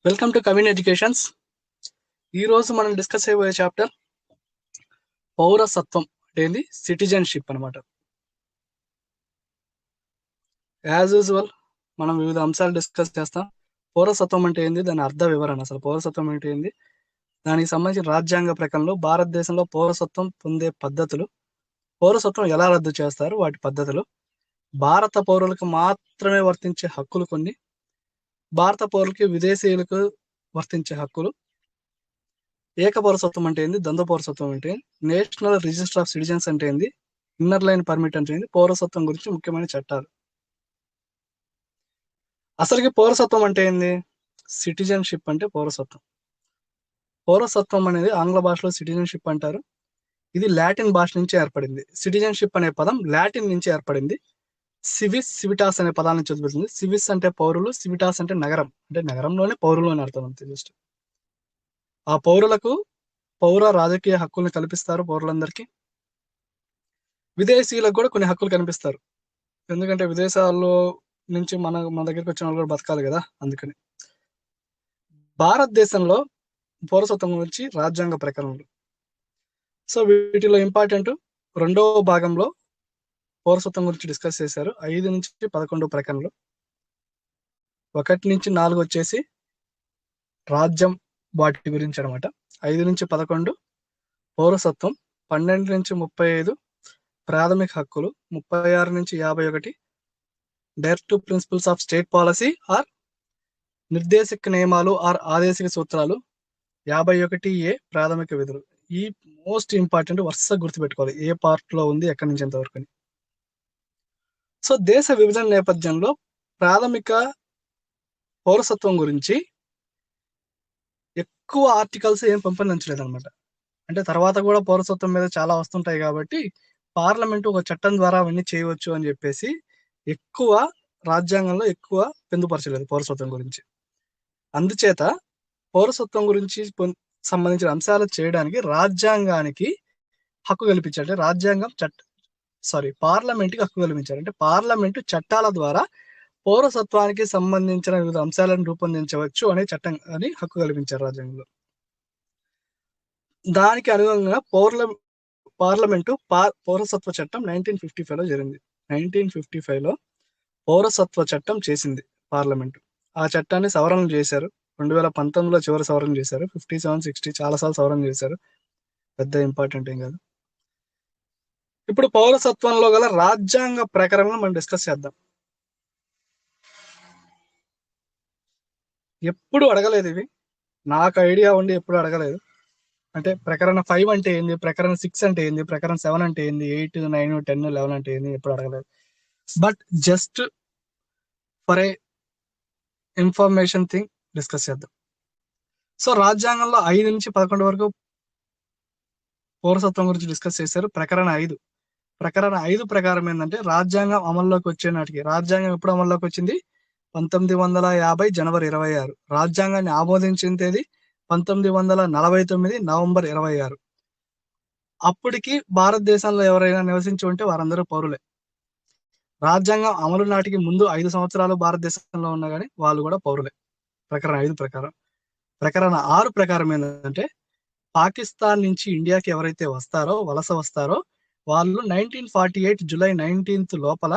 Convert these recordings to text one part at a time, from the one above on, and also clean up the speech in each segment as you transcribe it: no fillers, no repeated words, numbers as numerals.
Welcome to Kavin educations. ఈ రోజు మనం డిస్కస్ అయిపోయే చాప్టర్ పౌరసత్వం అంటే ఏంది, సిటిజన్షిప్ అనమాట. యాజ్ యూజువల్ మనం వివిధ అంశాలు డిస్కస్ చేస్తాం. పౌరసత్వం అంటే ఏంది, దాని అర్థ వివరణ, అసలు పౌరసత్వం అంటే ఏంది, దానికి సంబంధించిన రాజ్యాంగ ప్రకరణలు, భారతదేశంలో పౌరసత్వం పొందే పద్ధతులు, పౌరసత్వం ఎలా రద్దు చేస్తారు, వాటి పద్ధతులు, భారత పౌరులకు మాత్రమే వర్తించే హక్కులు కొన్ని, భారత పౌరులకి విదేశీయులకు వర్తించే హక్కులు, ఏక పౌరసత్వం అంటే ఏంది, ద్వంద్వ పౌరసత్వం అంటే ఏంది, నేషనల్ రిజిస్టర్ ఆఫ్ సిటిజన్స్ అంటే ఏంది, ఇన్నర్ లైన్ పర్మిట్ అంటే ఏంది, పౌరసత్వం గురించి ముఖ్యమైన చట్టాలు. అసలుకి పౌరసత్వం అంటే ఏంది, సిటిజన్షిప్ అంటే పౌరసత్వం. పౌరసత్వం అనేది ఆంగ్ల భాషలో సిటిజన్షిప్ అంటారు. ఇది లాటిన్ భాష నుంచి ఏర్పడింది. సిటిజన్షిప్ అనే పదం లాటిన్ నుంచి ఏర్పడింది. సివిస్, సివిటాస్ అనే పదాల నుంచి ఉద్భవించింది. సివిస్ అంటే పౌరులు, సివిటాస్ అంటే నగరం, అంటే నగరంలోనే పౌరులు అని అర్థం అంతే. జస్ట్ ఆ పౌరులకు పౌర రాజకీయ హక్కుల్ని కల్పిస్తారు పౌరులందరికీ. విదేశీయులకు కూడా కొన్ని హక్కులు కనిపిస్తారు, ఎందుకంటే విదేశాల్లో నుంచి మన దగ్గరికి వచ్చిన వాళ్ళు కూడా బతకాలి కదా, అందుకని. భారతదేశంలో పౌరసత్వం గురించి రాజ్యాంగ ప్రకరణలు. సో వీటిలో ఇంపార్టెంట్ రెండవ భాగంలో పౌరసత్వం గురించి డిస్కస్ చేశారు. 5 నుంచి 11 ప్రకరణలు. 1 నుంచి 4 వచ్చేసి రాజ్యం, వాటి గురించి అనమాట. 5 నుంచి 11 పౌరసత్వం, 12 నుంచి 35 ప్రాథమిక హక్కులు, 36 నుంచి 51 directive principles of state policy or నిర్దేశక నియమాలు ఆర్ ఆదేశిక సూత్రాలు, 51A ప్రాథమిక విధులు. ఈ మోస్ట్ ఇంపార్టెంట్, వరుస గుర్తుపెట్టుకోవాలి ఏ పార్ట్ లో ఉంది, ఎక్కడి నుంచి ఎంతవరకు. సో దేశ విభజన నేపథ్యంలో ప్రాథమిక పౌరసత్వం గురించి ఎక్కువ ఆర్టికల్స్ ఏం పెంపొందించలేదు అనమాట. అంటే తర్వాత కూడా పౌరసత్వం మీద చాలా వస్తుంటాయి కాబట్టి పార్లమెంట్ ఒక చట్టం ద్వారా అవన్నీ చేయవచ్చు అని చెప్పేసి ఎక్కువ రాజ్యాంగంలో ఎక్కువ పొందుపరచలేదు పౌరసత్వం గురించి. అందుచేత పౌరసత్వం గురించి సంబంధించిన అంశాలు చేయడానికి రాజ్యాంగానికి హక్కు కల్పించారు. అంటే రాజ్యాంగం పార్లమెంట్కి హక్కు కల్పించారు. అంటే పార్లమెంటు చట్టాల ద్వారా పౌరసత్వానికి సంబంధించిన వివిధ అంశాలను రూపొందించవచ్చు అనే చట్టం అని హక్కు కల్పించారు రాజ్యాంగంలో. దానికి అనుగుణంగా పార్లమెంటు పౌరసత్వ చట్టం 1955లో జరిగింది. 1955లో పౌరసత్వ చట్టం చేసింది పార్లమెంటు. ఆ చట్టాన్ని సవరణలు చేశారు. 2019లో చివరి సవరణ చేశారు. 57, 60 చాలాసార్లు సవరణ చేశారు, పెద్ద ఇంపార్టెంట్ ఏం కాదు. ఇప్పుడు పౌరసత్వంలో గల రాజ్యాంగ ప్రకరణను మనం డిస్కస్ చేద్దాం. ఎప్పుడు అడగలేదు ఇవి, నాకు ఐడియా ఉండి ఎప్పుడు అడగలేదు. అంటే ప్రకరణ 5 అంటే ఏంది, ప్రకరణ 6 అంటే ఏంది, ప్రకరణ 7 అంటే ఏంది, 8, 9, 10, 11 అంటే ఏంది ఎప్పుడు అడగలేదు. But just for a information thing discuss చేద్దాం. సో రాజ్యాంగంలో 5 నుంచి 11 వరకు పౌరసత్వం గురించి డిస్కస్ చేశారు. ప్రకరణ 5 ప్రకారం ఏంటంటే రాజ్యాంగం అమల్లోకి వచ్చే నాటికి, రాజ్యాంగం ఎప్పుడు అమల్లోకి వచ్చింది, 1950 జనవరి 26. రాజ్యాంగాన్ని ఆమోదించిన తేదీ 1949 నవంబర్ 26. అప్పటికి భారతదేశంలో ఎవరైనా నివసించి ఉంటే వారందరూ పౌరులే. రాజ్యాంగం అమలు నాటికి ముందు 5 సంవత్సరాలు భారతదేశంలో ఉన్నా కానీ వాళ్ళు కూడా పౌరులే. ప్రకరణ 5 ప్రకారం. ప్రకరణ 6 ప్రకారం ఏంటంటే పాకిస్తాన్ నుంచి ఇండియాకి ఎవరైతే వలస వస్తారో వాళ్ళు 1948 జూలై 19 లోపల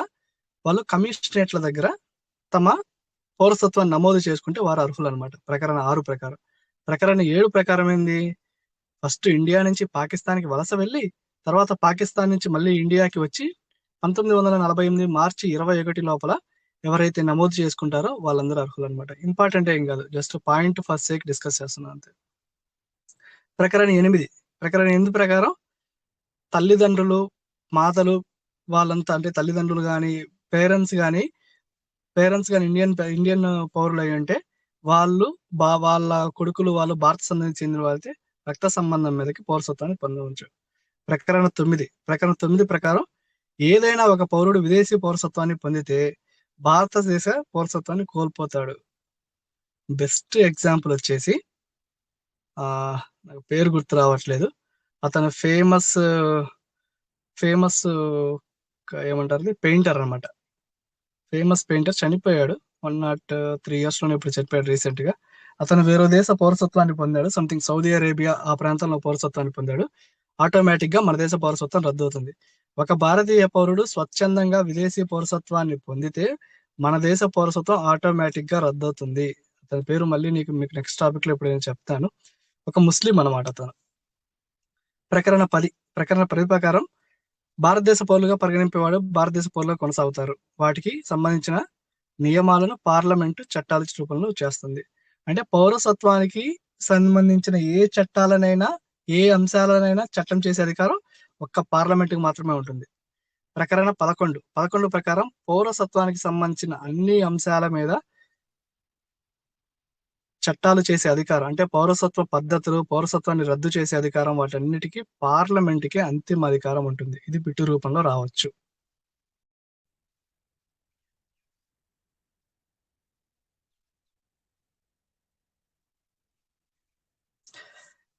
వాళ్ళు కమిషనరేట్ల దగ్గర తమ పౌరసత్వాన్ని నమోదు చేసుకుంటే వారు అర్హులు అనమాట. ప్రకరణ 6 ప్రకారం. ప్రకరణ 7 ప్రకారం ఏంది, ఫస్ట్ ఇండియా నుంచి పాకిస్తాన్కి వలస వెళ్ళి తర్వాత పాకిస్తాన్ నుంచి మళ్ళీ ఇండియాకి వచ్చి 1948 మార్చి 21 లోపల ఎవరైతే నమోదు చేసుకుంటారో వాళ్ళందరూ అర్హులు అనమాట. ఇంపార్టెంట్ ఏం కాదు, just point for sake discuss చేస్తున్నాను అంతే. ప్రకరణ 8 ప్రకారం తల్లిదండ్రులు, మాతలు వాళ్ళంతా, అంటే తల్లిదండ్రులు కానీ పేరెంట్స్ కానీ ఇండియన్ పౌరులు అయి ఉంటే వాళ్ళు వాళ్ళ కొడుకులు వాళ్ళు భారత సంతతికి చెందిన వాళ్ళైతే రక్త సంబంధం మీదకి పౌరసత్వాన్ని పొందవచ్చు. ప్రకరణ 9 ప్రకారం ఏదైనా ఒక పౌరుడు విదేశీ పౌరసత్వాన్ని పొందితే భారతదేశ పౌరసత్వాన్ని కోల్పోతాడు. బెస్ట్ ఎగ్జాంపుల్ వచ్చేసి నాకు పేరు గుర్తు రావట్లేదు, అతను ఫేమస్ ఏమంటారు, పెయింటర్ అనమాట. ఫేమస్ పెయింటర్ చనిపోయాడు 103 years లోనే, ఇప్పుడు చనిపోయాడు రీసెంట్ గా. అతను వేరే దేశ పౌరసత్వాన్ని పొందాడు, సంథింగ్ సౌదీ అరేబియా ఆ ప్రాంతంలో పౌరసత్వాన్ని పొందాడు, ఆటోమేటిక్ గా మన దేశ పౌరసత్వం రద్దు అవుతుంది. ఒక భారతీయ పౌరుడు స్వచ్ఛందంగా విదేశీ పౌరసత్వాన్ని పొందితే మన దేశ పౌరసత్వం ఆటోమేటిక్ గా రద్దు అవుతుంది. అతని పేరు మళ్ళీ మీకు నెక్స్ట్ టాపిక్ లో ఇప్పుడు నేను చెప్తాను. ఒక ముస్లిం అనమాట అతను. ప్రకరణ 10 ప్రకరణ 10 ప్రకారం భారతదేశ పౌరులుగా పరిగణింపేవాడు భారతదేశ పౌరులుగా కొనసాగుతారు. వాటికి సంబంధించిన నియమాలను పార్లమెంటు చట్టాల రూపంలో చేస్తుంది. అంటే పౌరసత్వానికి సంబంధించిన ఏ చట్టాలనైనా, ఏ అంశాలనైనా చట్టం చేసే అధికారం ఒక్క పార్లమెంటుకి మాత్రమే ఉంటుంది. ప్రకరణ 11 ప్రకారం పౌరసత్వానికి సంబంధించిన అన్ని అంశాల మీద చట్టాలు చేసే అధికారం, అంటే పౌరసత్వ పద్ధతులు, పౌరసత్వాన్ని రద్దు చేసే అధికారం, వాటన్నిటికీ పార్లమెంటుకి అంతిమ అధికారం ఉంటుంది. ఇది బిట్టు రూపంలో రావచ్చు.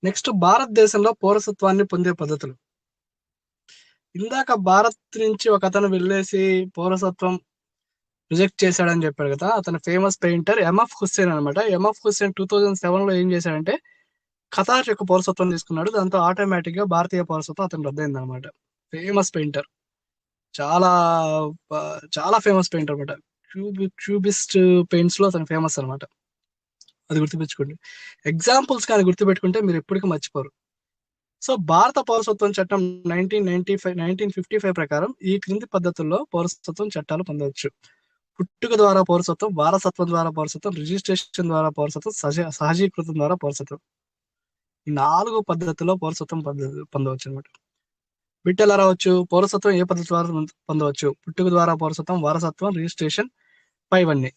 నెక్స్ట్, భారతదేశంలో పౌరసత్వాన్ని పొందే పద్ధతులు. ఇందాక భారత్ నుంచి ఒక అతను వెళ్ళేసి పౌరసత్వం రిజెక్ట్ చేశాడని చెప్పాడు కదా, అతను ఫేమస్ పెయింటర్ ఎంఎఫ్ హుస్సేన్ అనమాట. ఎంఎఫ్ హుస్సేన్ 2007 లో ఏం చేశాడంటే ఖతార్ యొక్క పౌరసత్వం తీసుకున్నాడు. దాంతో ఆటోమేటిక్ గా భారతీయ పౌరసత్వం అతను రద్దయింది అనమాట. ఫేమస్ పెయింటర్, చాలా చాలా ఫేమస్ పెయింటర్ అనమాట. క్యూబిస్ట్ పెయింట్స్ లో అతను ఫేమస్ అనమాట. అది గుర్తుపెట్టుకోండి. ఎగ్జాంపుల్స్ కానీ గుర్తుపెట్టుకుంటే మీరు ఎప్పటికీ మర్చిపోరు. సో భారత పౌరసత్వం చట్టం 1955 ప్రకారం ఈ క్రింది పద్ధతుల్లో పౌరసత్వం చట్టాలు పొందవచ్చు. పుట్టుక ద్వారా పౌరసత్వం, వారసత్వం ద్వారా పౌరసత్వం, రిజిస్ట్రేషన్ ద్వారా పౌరసత్వం, సహజీకృతం ద్వారా పౌరసత్వం. ఈ 4 పద్ధతుల్లో పౌరసత్వం పొందవచ్చు అనమాట. బిట్ ఎలా రావచ్చు? పౌరసత్వం ఏ పద్ధతి ద్వారా పొందవచ్చు? పుట్టుక ద్వారా పౌరసత్వం, వారసత్వం, రిజిస్ట్రేషన్, పైవన్నీ.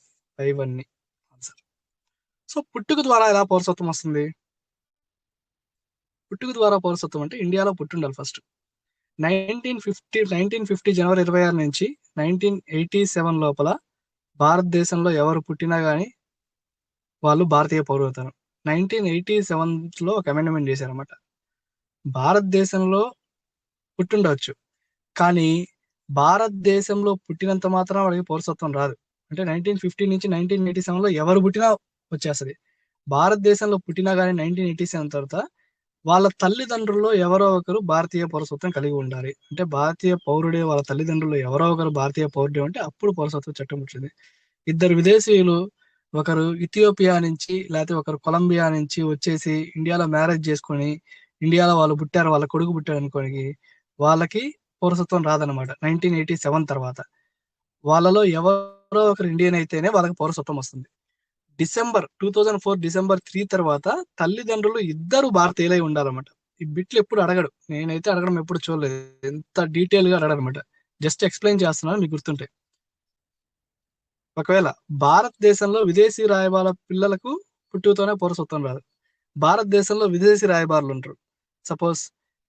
సో పుట్టుక ద్వారా ఎలా పౌరసత్వం వస్తుంది? పుట్టుక ద్వారా పౌరసత్వం అంటే ఇండియాలో పుట్టుండాలి ఫస్ట్. 1950 జనవరి 26 నుంచి 1987 లోపల భారతదేశంలో ఎవరు పుట్టినా గానీ వాళ్ళు భారతీయ పౌరులు అవుతారు. 1987లో ఒక అమెండ్మెంట్ చేశారన్నమాట. భారతదేశంలో పుట్టుండవచ్చు, కానీ భారతదేశంలో పుట్టినంత మాత్రం వాడికి పౌరసత్వం రాదు. అంటే 1950 నుంచి 1987లో ఎవరు పుట్టినా వచ్చేస్తుంది. భారతదేశంలో పుట్టినా కానీ 1987 తర్వాత వాళ్ళ తల్లిదండ్రుల్లో ఎవరో ఒకరు భారతీయ పౌరసత్వం కలిగి ఉండాలి. అంటే భారతీయ పౌరుడే వాళ్ళ తల్లిదండ్రులు ఎవరో ఒకరు భారతీయ పౌరుడే ఉంటే అప్పుడు పౌరసత్వ చట్టం వచ్చింది. ఇద్దరు విదేశీయులు, ఒకరు ఇథియోపియా నుంచి లేకపోతే ఒకరు కొలంబియా నుంచి వచ్చేసి ఇండియాలో మ్యారేజ్ చేసుకొని ఇండియాలో వాళ్ళు పుట్టారు, వాళ్ళ కొడుకు పుట్టాడు అనుకోని వాళ్ళకి పౌరసత్వం రాదనమాట 1987 తర్వాత. వాళ్ళలో ఎవరో ఒకరు ఇండియన్ అయితేనే వాళ్ళకి పౌరసత్వం వస్తుంది. 2004 డిసెంబర్ 3 తర్వాత తల్లిదండ్రులు ఇద్దరు భారతీయులై ఉండాలన్నమాట. ఈ బిట్లు ఎప్పుడు అడగడు, నేనైతే అడగడం ఎప్పుడు చూడలేదు, ఎంత డీటెయిల్ గా అడగడనమాట. జస్ట్ ఎక్స్ప్లెయిన్ చేస్తున్నాను, మీకు గుర్తుంటే. ఒకవేళ భారతదేశంలో విదేశీ రాయబార పిల్లలకు పుట్టుకతోనే పౌరసత్వం రాదు. భారతదేశంలో విదేశీ రాయబారులు ఉంటారు. సపోజ్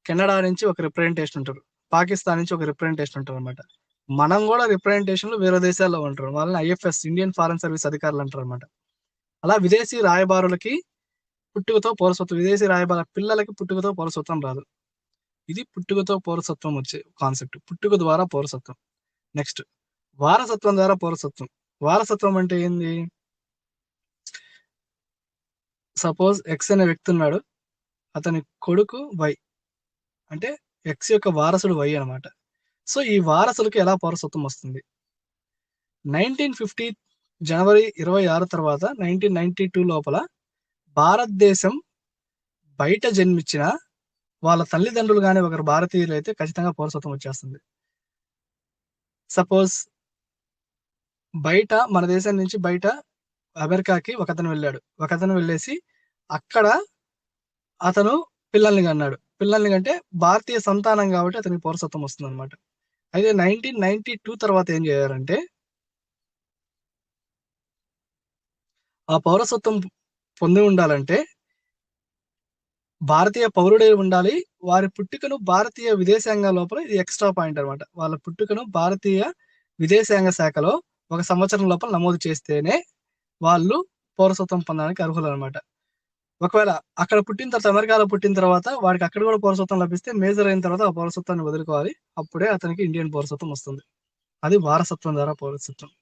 కెనడా నుంచి ఒక రిప్రజెంటేషన్ ఉంటారు, పాకిస్తాన్ నుంచి ఒక రిప్రజెంటేషన్ ఉంటారు అనమాట. మనం కూడా రిప్రజెంటేషన్లు వేరే దేశాల్లో ఉంటారు, వాళ్ళని ఐఎఫ్ఎస్, ఇండియన్ ఫారెన్ సర్వీస్ అధికారులు అంటారు అనమాట. అలా విదేశీ రాయబారులకి పుట్టుకతో పౌరసత్వం, విదేశీ రాయబార పిల్లలకి పుట్టుకతో పౌరసత్వం రాదు. ఇది పుట్టుకతో పౌరసత్వం వచ్చే కాన్సెప్ట్, పుట్టుక ద్వారా పౌరసత్వం. నెక్స్ట్, వారసత్వం ద్వారా పౌరసత్వం. వారసత్వం అంటే ఏంది? సపోజ్ ఎక్స్ అనే వ్యక్తి ఉన్నాడు, అతని కొడుకు వై, అంటే ఎక్స్ యొక్క వారసుడు వై అనమాట. సో ఈ వారసులకు ఎలా పౌరసత్వం వస్తుంది? 1950 జనవరి 26 తర్వాత 1992 లోపల భారతదేశం బయట జన్మించిన వాళ్ళ తల్లిదండ్రులు కానీ ఒకరు భారతీయులు అయితే ఖచ్చితంగా పౌరసత్వం వచ్చేస్తుంది. సపోజ్ బయట మన దేశం నుంచి బయట అమెరికాకి ఒకతను వెళ్ళాడు, ఒకతను వెళ్ళేసి అక్కడ అతను పిల్లల్ని కన్నాడు, పిల్లల్ని కంటే భారతీయ సంతానం కాబట్టి అతనికి పౌరసత్వం వస్తుంది అనమాట. అయితే 1992 తర్వాత ఏం చేయాలంటే ఆ పౌరసత్వం పొంది ఉండాలంటే భారతీయ పౌరుడే ఉండాలి. వారి పుట్టుకను భారతీయ విదేశాంగ లోపల, ఇది ఎక్స్ట్రా పాయింట్ అనమాట, వాళ్ళ పుట్టుకను భారతీయ విదేశాంగ శాఖలో 1 సంవత్సరం లోపల నమోదు చేస్తేనే వాళ్ళు పౌరసత్వం పొందడానికి అర్హులు అనమాట. ఒకవేళ అక్కడ పుట్టిన తర్వాత, అమెరికాలో పుట్టిన తర్వాత వాడికి అక్కడ కూడా పౌరసత్వం లభిస్తే మేజర్ అయిన తర్వాత ఆ పౌరసత్వాన్ని వదులుకోవాలి, అప్పుడే అతనికి ఇండియన్ పౌరసత్వం వస్తుంది. అది వారసత్వం ద్వారా పౌరసత్వం.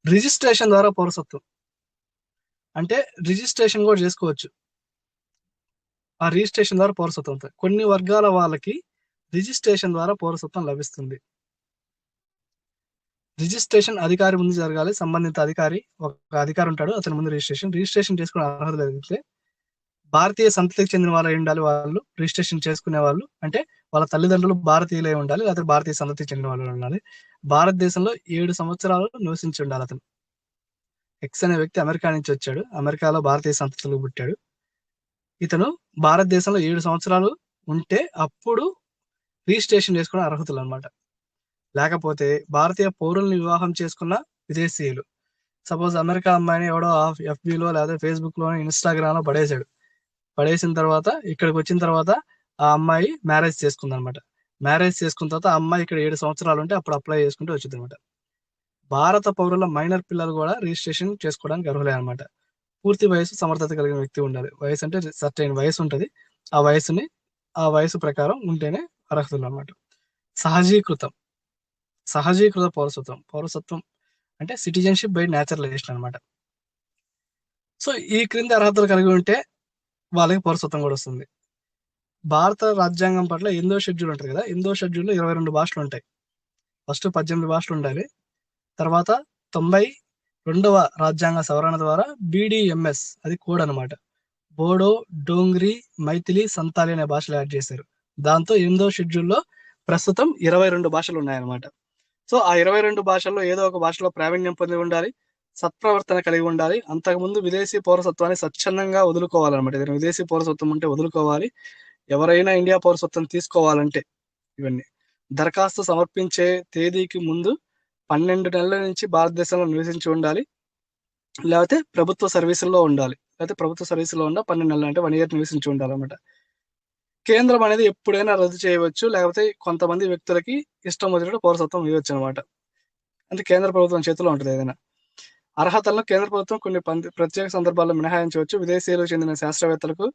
రిజిస్ట్రేషన్ ద్వారా పౌరసత్వం అంటే రిజిస్ట్రేషన్ కూడా చేసుకోవచ్చు. ఆ రిజిస్ట్రేషన్ ద్వారా పౌరసత్వం వస్తుంది. కొన్ని వర్గాల వాళ్ళకి రిజిస్ట్రేషన్ ద్వారా పౌరసత్వం లభిస్తుంది. రిజిస్ట్రేషన్ అధికారి ముందు జరగాలి. సంబంధిత అధికారి, ఒక అధికారి ఉంటాడు, అతని ముందు రిజిస్ట్రేషన్ చేసుకునే అర్హత కలిగితే భారతీయ సంతతికి చెందిన వాళ్ళు అయి ఉండాలి. వాళ్ళు రిజిస్ట్రేషన్ చేసుకునే వాళ్ళు అంటే వాళ్ళ తల్లిదండ్రులు భారతీయులై ఉండాలి, లేకపోతే భారతీయ సంతతికి చెందిన వాళ్ళు ఉండాలి. భారతదేశంలో 7 సంవత్సరాలు నివసించి ఉండాలి అతను. ఎక్స్ అనే వ్యక్తి అమెరికా నుంచి వచ్చాడు. అమెరికాలో భారతీయ సంతతిలో పుట్టాడు. ఇతను భారతదేశంలో 7 సంవత్సరాలు ఉంటే అప్పుడు రిజిస్ట్రేషన్ చేసుకునే అర్హతలు అనమాట. లేకపోతే భారతీయ పౌరుల్ని వివాహం చేసుకున్న విదేశీయులు, సపోజ్ అమెరికా అమ్మాయిని ఎవడో FBలో లేదా ఫేస్బుక్ లో ఇన్స్టాగ్రామ్ లో పడేసిన తర్వాత ఇక్కడికి వచ్చిన తర్వాత ఆ అమ్మాయి మ్యారేజ్ చేసుకుంది అనమాట. మ్యారేజ్ చేసుకున్న తర్వాత ఆ అమ్మాయి ఇక్కడ 7 సంవత్సరాలు ఉంటే అప్పుడు అప్లై చేసుకుంటూ వచ్చింది అనమాట. భారత పౌరుల మైనర్ పిల్లలు కూడా రిజిస్ట్రేషన్ చేసుకోవడానికి అర్హులే అనమాట. పూర్తి వయసు సమర్థత కలిగిన వ్యక్తి ఉండాలి. వయసు అంటే సర్టైన్ వయసు ఉంటుంది. ఆ వయసు ప్రకారం ఉంటేనే అర్హతలు అనమాట. సహజీకృత పౌరసత్వం అంటే సిటిజన్షిప్ బై న్యాచురలైజేషన్ అనమాట. సో ఈ క్రింది అర్హతలు కలిగి ఉంటే వాళ్ళకి పౌరసత్వం కూడా వస్తుంది. భారత రాజ్యాంగం పట్ల 8వ షెడ్యూల్ ఉంటుంది కదా, 8వ షెడ్యూల్లో 22 భాషలు ఉంటాయి. ఫస్ట్ 18 భాషలు ఉండాలి. తర్వాత 92వ రాజ్యాంగ సవరణ ద్వారా BDMS అది కోడ్ అనమాట. బోడో, డోంగ్రీ, మైథిలి, సంతాలి అనే భాషలు యాడ్ చేశారు. దాంతో 8వ షెడ్యూల్లో ప్రస్తుతం 22 భాషలు ఉన్నాయన్నమాట. సో ఆ 22 భాషల్లో ఏదో ఒక భాషలో ప్రావీణ్యం పొంది ఉండాలి, సత్ప్రవర్తన కలిగి ఉండాలి. అంతకుముందు విదేశీ పౌరసత్వాన్ని స్వచ్ఛందంగా వదులుకోవాలన్నమాట. ఏదైనా విదేశీ పౌరసత్వం ఉంటే వదులుకోవాలి. ఎవరైనా ఇండియా పౌరసత్వం తీసుకోవాలంటే ఇవన్నీ దరఖాస్తు సమర్పించే తేదీకి ముందు 12 నెలల నుంచి భారతదేశంలో నివసించి ఉండాలి, లేకపోతే ప్రభుత్వ సర్వీసుల్లో ఉండాలి. లేకపోతే ప్రభుత్వ సర్వీసులో ఉన్న 12 నెలలు అంటే 1 ఇయర్ నివసించి ఉండాలన్నమాట. కేంద్రం అనేది ఎప్పుడైనా రద్దు చేయవచ్చు, లేకపోతే కొంతమంది వ్యక్తులకి ఇష్టం వచ్చినట్టు పౌరసత్వం ఇవ్వచ్చు అనమాట. అంటే కేంద్ర ప్రభుత్వం చేతిలో ఉంటుంది ఏదైనా. అర్హతలను కేంద్ర ప్రభుత్వం కొన్ని ప్రత్యేక సందర్భాల్లో మినహాయించవచ్చు. విదేశీయులకు చెందిన శాస్త్రవేత్తలకు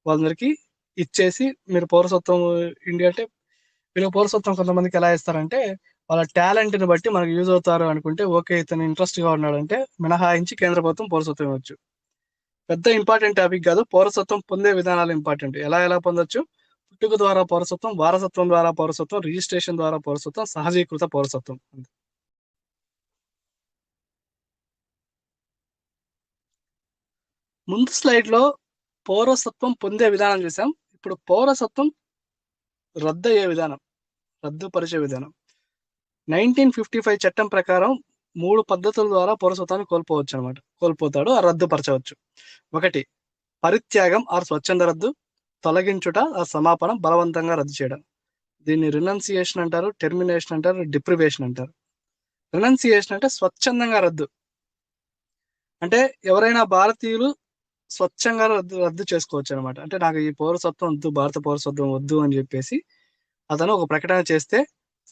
వాళ్ళందరికీ ఇచ్చేసి మీరు పౌరసత్వం ఇండియా అంటే వీళ్ళకి పౌరసత్వం కొంతమందికి ఎలా ఇస్తారంటే వాళ్ళ టాలెంట్ని బట్టి మనకు యూజ్ అవుతారు అనుకుంటే, ఓకే ఇతను ఇంట్రెస్ట్గా ఉన్నాడంటే మినహాయించి కేంద్ర ప్రభుత్వం పౌరసత్వం ఇవ్వచ్చు. పెద్ద ఇంపార్టెంట్ టాపిక్ కాదు, పౌరసత్వం పొందే విధానాలు ఇంపార్టెంట్. ఎలా పొందొచ్చు? పుట్టుక ద్వారా పౌరసత్వం, వారసత్వం ద్వారా పౌరసత్వం, రిజిస్ట్రేషన్ ద్వారా పౌరసత్వం, సహజీకృత పౌరసత్వం. ముందు స్లైడ్లో పౌరసత్వం పొందే విధానం చూసాం. ఇప్పుడు పౌరసత్వం రద్దుపరిచే విధానం. 1955 చట్టం ప్రకారం 3 పద్ధతుల ద్వారా పౌరసత్వాన్ని కోల్పోతాడు, రద్దుపరచవచ్చు. 1 పరిత్యాగం ఆర్ స్వచ్ఛంద రద్దు, తొలగించుట ఆ సమాపనం, బలవంతంగా రద్దు చేయడం. దీన్ని రినౌన్సియేషన్ అంటారు, టెర్మినేషన్ అంటారు, డిప్రివేషన్ అంటారు. రినౌన్సియేషన్ అంటే స్వచ్ఛందంగా రద్దు. అంటే ఎవరైనా భారతీయులు స్వచ్ఛంగా రద్దు చేసుకోవచ్చు అనమాట. అంటే నాకు ఈ పౌరసత్వం వద్దు, భారత పౌరసత్వం వద్దు అని చెప్పేసి అతను ఒక ప్రకటన చేస్తే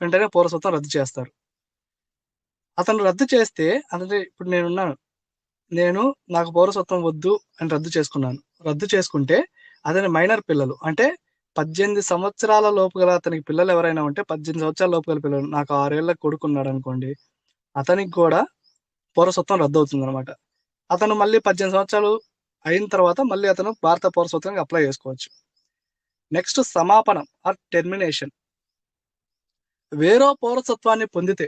వెంటనే పౌరసత్వం రద్దు చేస్తారు. అతను రద్దు చేస్తే అంటే ఇప్పుడు నాకు పౌరసత్వం వద్దు అని రద్దు చేసుకుంటే అతని మైనర్ పిల్లలు అంటే 18 సంవత్సరాల లోపు గల అతనికి పిల్లలు ఎవరైనా ఉంటే 18 సంవత్సరాల లోపు గల పిల్లలు, నాకు 6 ఏళ్ళ కొడుకున్నాడు అనుకోండి, అతనికి కూడా పౌరసత్వం రద్దు అవుతుంది అనమాట. అతను మళ్ళీ 18 సంవత్సరాలు అయిన తర్వాత మళ్ళీ అతను భారత పౌరసత్వానికి అప్లై చేసుకోవచ్చు. నెక్స్ట్ సమాపనం ఆర్ టెర్మినేషన్. వేరే పౌరసత్వాన్ని పొందితే